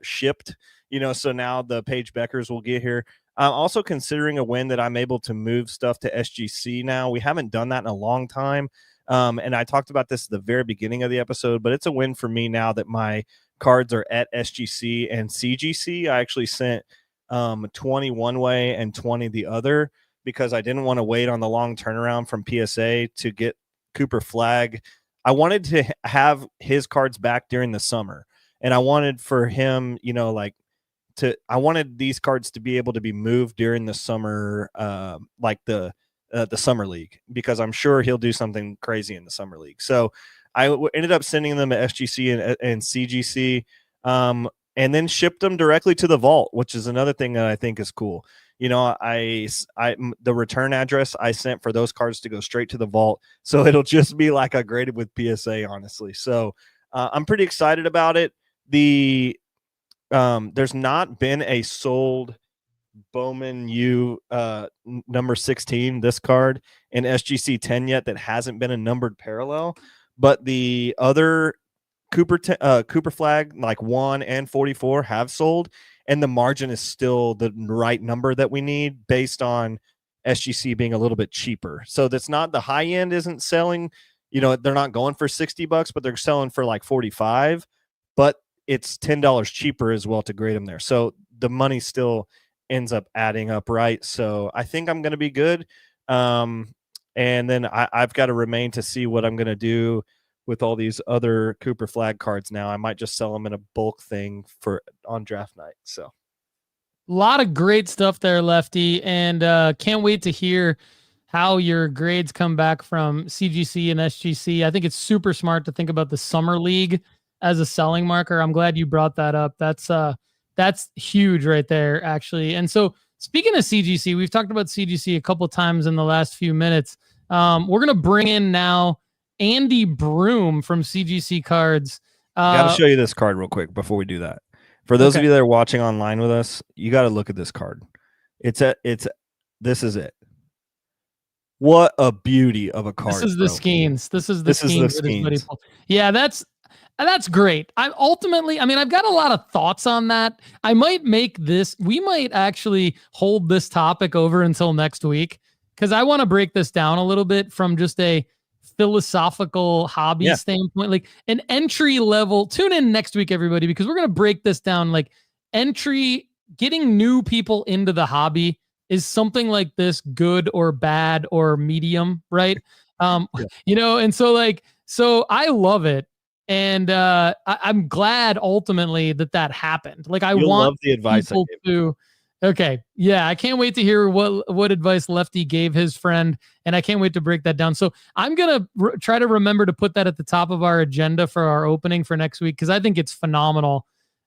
shipped, you know, so now the Paige Beckers will get here. I'm also considering a win that I'm able to move stuff to SGC now. We haven't done that in a long time. And I talked about this at the very beginning of the episode, but it's a win for me now that my cards are at SGC and CGC. I actually sent 20 one way and 20 the other, because I didn't want to wait on the long turnaround from PSA to get Cooper Flagg. I wanted to have his cards back during the summer, and I wanted for him, you know, I wanted these cards to be able to be moved during the summer, like the summer league, because I'm sure he'll do something crazy in the summer league. So I ended up sending them to SGC and CGC, and then shipped them directly to the vault, which is another thing that I think is cool. You know, the return address I sent for those cards to go straight to the vault, so it'll just be like I graded with PSA, honestly. So I'm pretty excited about it. There's not been a sold Bowman U number 16, this card, in SGC 10 yet that hasn't been a numbered parallel, but the other Cooper Flagg, like 1 and 44 have sold, and the margin is still the right number that we need based on SGC being a little bit cheaper. So that's not, the high end isn't selling, they're not going for $60, but they're selling for like 45, but it's $10 cheaper as well to grade them there. So the money still ends up adding up, right? So I think I'm going to be good. And then I've got to remain to see what I'm going to do with all these other Cooper Flagg cards now. I might just sell them in a bulk thing on draft night. So a lot of great stuff there, Lefty, and can't wait to hear how your grades come back from CGC and SGC. I think it's super smart to think about the summer league as a selling marker. I'm glad you brought that up. That's huge right there, actually. And so speaking of CGC, we've talked about CGC a couple times in the last few minutes. We're going to bring in now Andy Broom from CGC Cards. Got to show you this card real quick before we do that. For those of you that are watching online with us, you got to look at this card. This is it. What a beauty of a card. This is the Skeens. This is the Skeens. Yeah, that's great. I've got a lot of thoughts on that. We might actually hold this topic over until next week, because I want to break this down a little bit from just a philosophical hobby standpoint, like an entry level. Tune in next week, everybody, because we're going to break this down. Like getting new people into the hobby, is something like this good or bad or medium, right? And so I love it. And I'm glad ultimately that happened. Like You'll want love the advice people to. Okay. Yeah. I can't wait to hear what advice Lefty gave his friend. And I can't wait to break that down. So I'm going to try to remember to put that at the top of our agenda for our opening for next week, because I think it's phenomenal.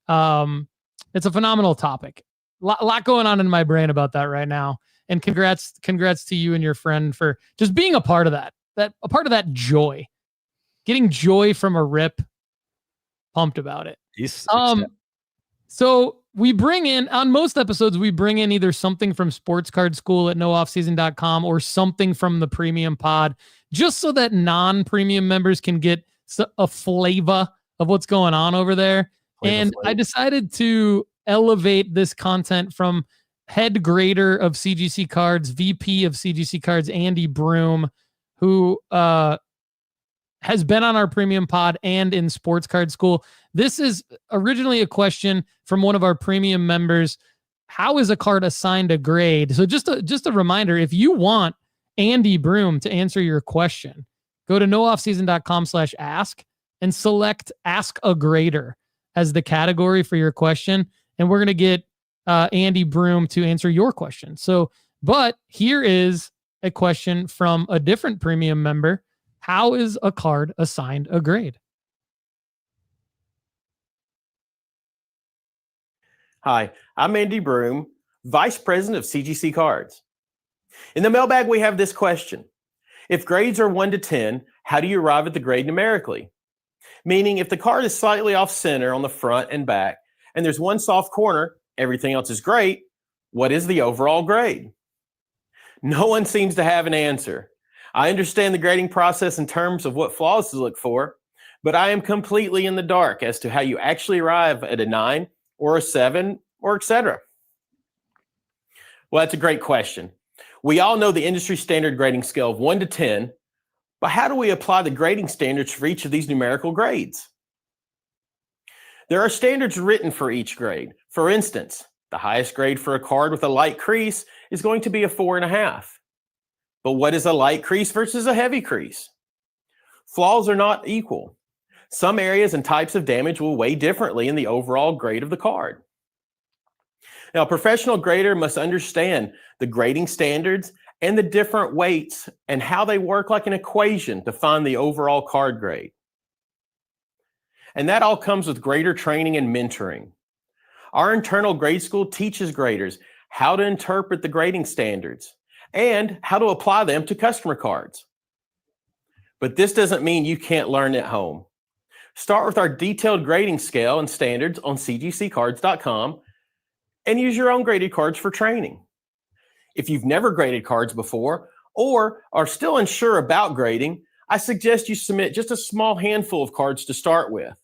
It's a phenomenal topic. Lot going on in my brain about that right now. And congrats to you and your friend for just being a part of a part of that joy, getting joy from a rip. Pumped about it. So we bring in, on most episodes, we bring in either something from Sports Card School at nooffseason.com or something from the premium pod, just so that non-premium members can get a flavor of what's going on over there. I decided to elevate this content from head grader of CGC Cards, VP of CGC Cards, Andy Broom, who has been on our premium pod and in Sports Card School. This is originally a question from one of our premium members. How is a card assigned a grade? So just a reminder, if you want Andy Broom to answer your question, go to nooffseason.com/ask and select Ask a Grader as the category for your question. And we're going to get Andy Broom to answer your question. But here is a question from a different premium member. How is a card assigned a grade? Hi, I'm Andy Broom, Vice President of CGC Cards. In the mailbag, we have this question. If grades are 1 to 10, how do you arrive at the grade numerically? Meaning, if the card is slightly off center on the front and back, and there's one soft corner, everything else is great, what is the overall grade? No one seems to have an answer. I understand the grading process in terms of what flaws to look for, but I am completely in the dark as to how you actually arrive at a 9 or a 7 or etc. Well, that's a great question. We all know the industry standard grading scale of 1 to 10, but how do we apply the grading standards for each of these numerical grades? There are standards written for each grade. For instance, the highest grade for a card with a light crease is going to be a 4.5. But what is a light crease versus a heavy crease? Flaws are not equal. Some areas and types of damage will weigh differently in the overall grade of the card. Now, a professional grader must understand the grading standards and the different weights and how they work like an equation to find the overall card grade. And that all comes with grader training and mentoring. Our internal grade school teaches graders how to interpret the grading standards and how to apply them to customer cards. But this doesn't mean you can't learn at home. Start with our detailed grading scale and standards on cgccards.com and use your own graded cards for training. If you've never graded cards before or are still unsure about grading, I suggest you submit just a small handful of cards to start with.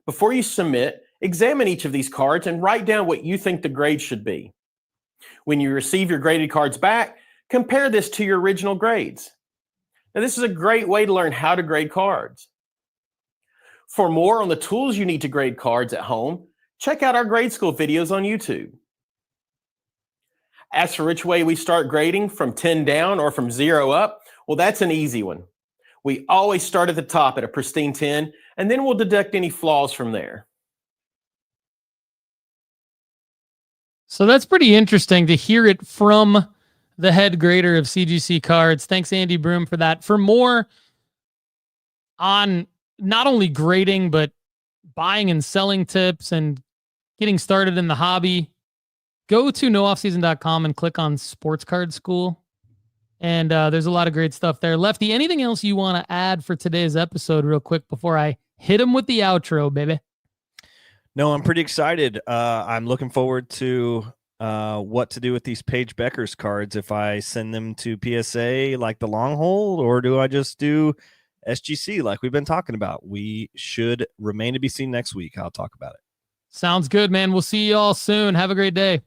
Before you submit, examine each of these cards and write down what you think the grade should be. When you receive your graded cards back, compare this to your original grades. Now, this is a great way to learn how to grade cards. For more on the tools you need to grade cards at home, check out our grade school videos on YouTube. As for which way we start grading, from 10 down or from 0 up, well, that's an easy one. We always start at the top at a pristine 10, and then we'll deduct any flaws from there. So that's pretty interesting to hear it from the head grader of CGC Cards. Thanks, Andy Broom, for that. For more on not only grading, but buying and selling tips and getting started in the hobby, go to nooffseason.com and click on Sports Card School. And there's a lot of great stuff there. Lefty, anything else you want to add for today's episode real quick before I hit him with the outro, baby? No, I'm pretty excited. I'm looking forward to what to do with these Paige Beckers cards. If I send them to PSA like the long hole, or do I just do SGC like we've been talking about? We should remain to be seen next week. I'll talk about it. Sounds good, man. We'll see you all soon. Have a great day.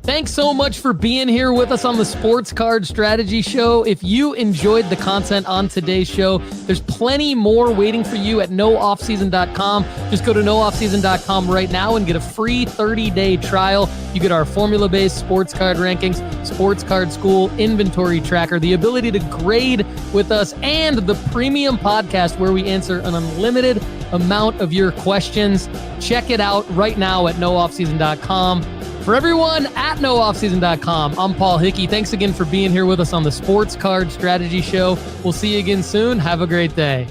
Thanks so much for being here with us on the Sports Card Strategy Show. If you enjoyed the content on today's show, there's plenty more waiting for you at nooffseason.com. Just go to nooffseason.com right now and get a free 30-day trial. You get our formula-based sports card rankings, sports card school, inventory tracker, the ability to grade with us, and the premium podcast where we answer an unlimited amount of your questions. Check it out right now at nooffseason.com. For everyone at nooffseason.com, I'm Paul Hickey. Thanks again for being here with us on the Sports Card Strategy Show. We'll see you again soon. Have a great day.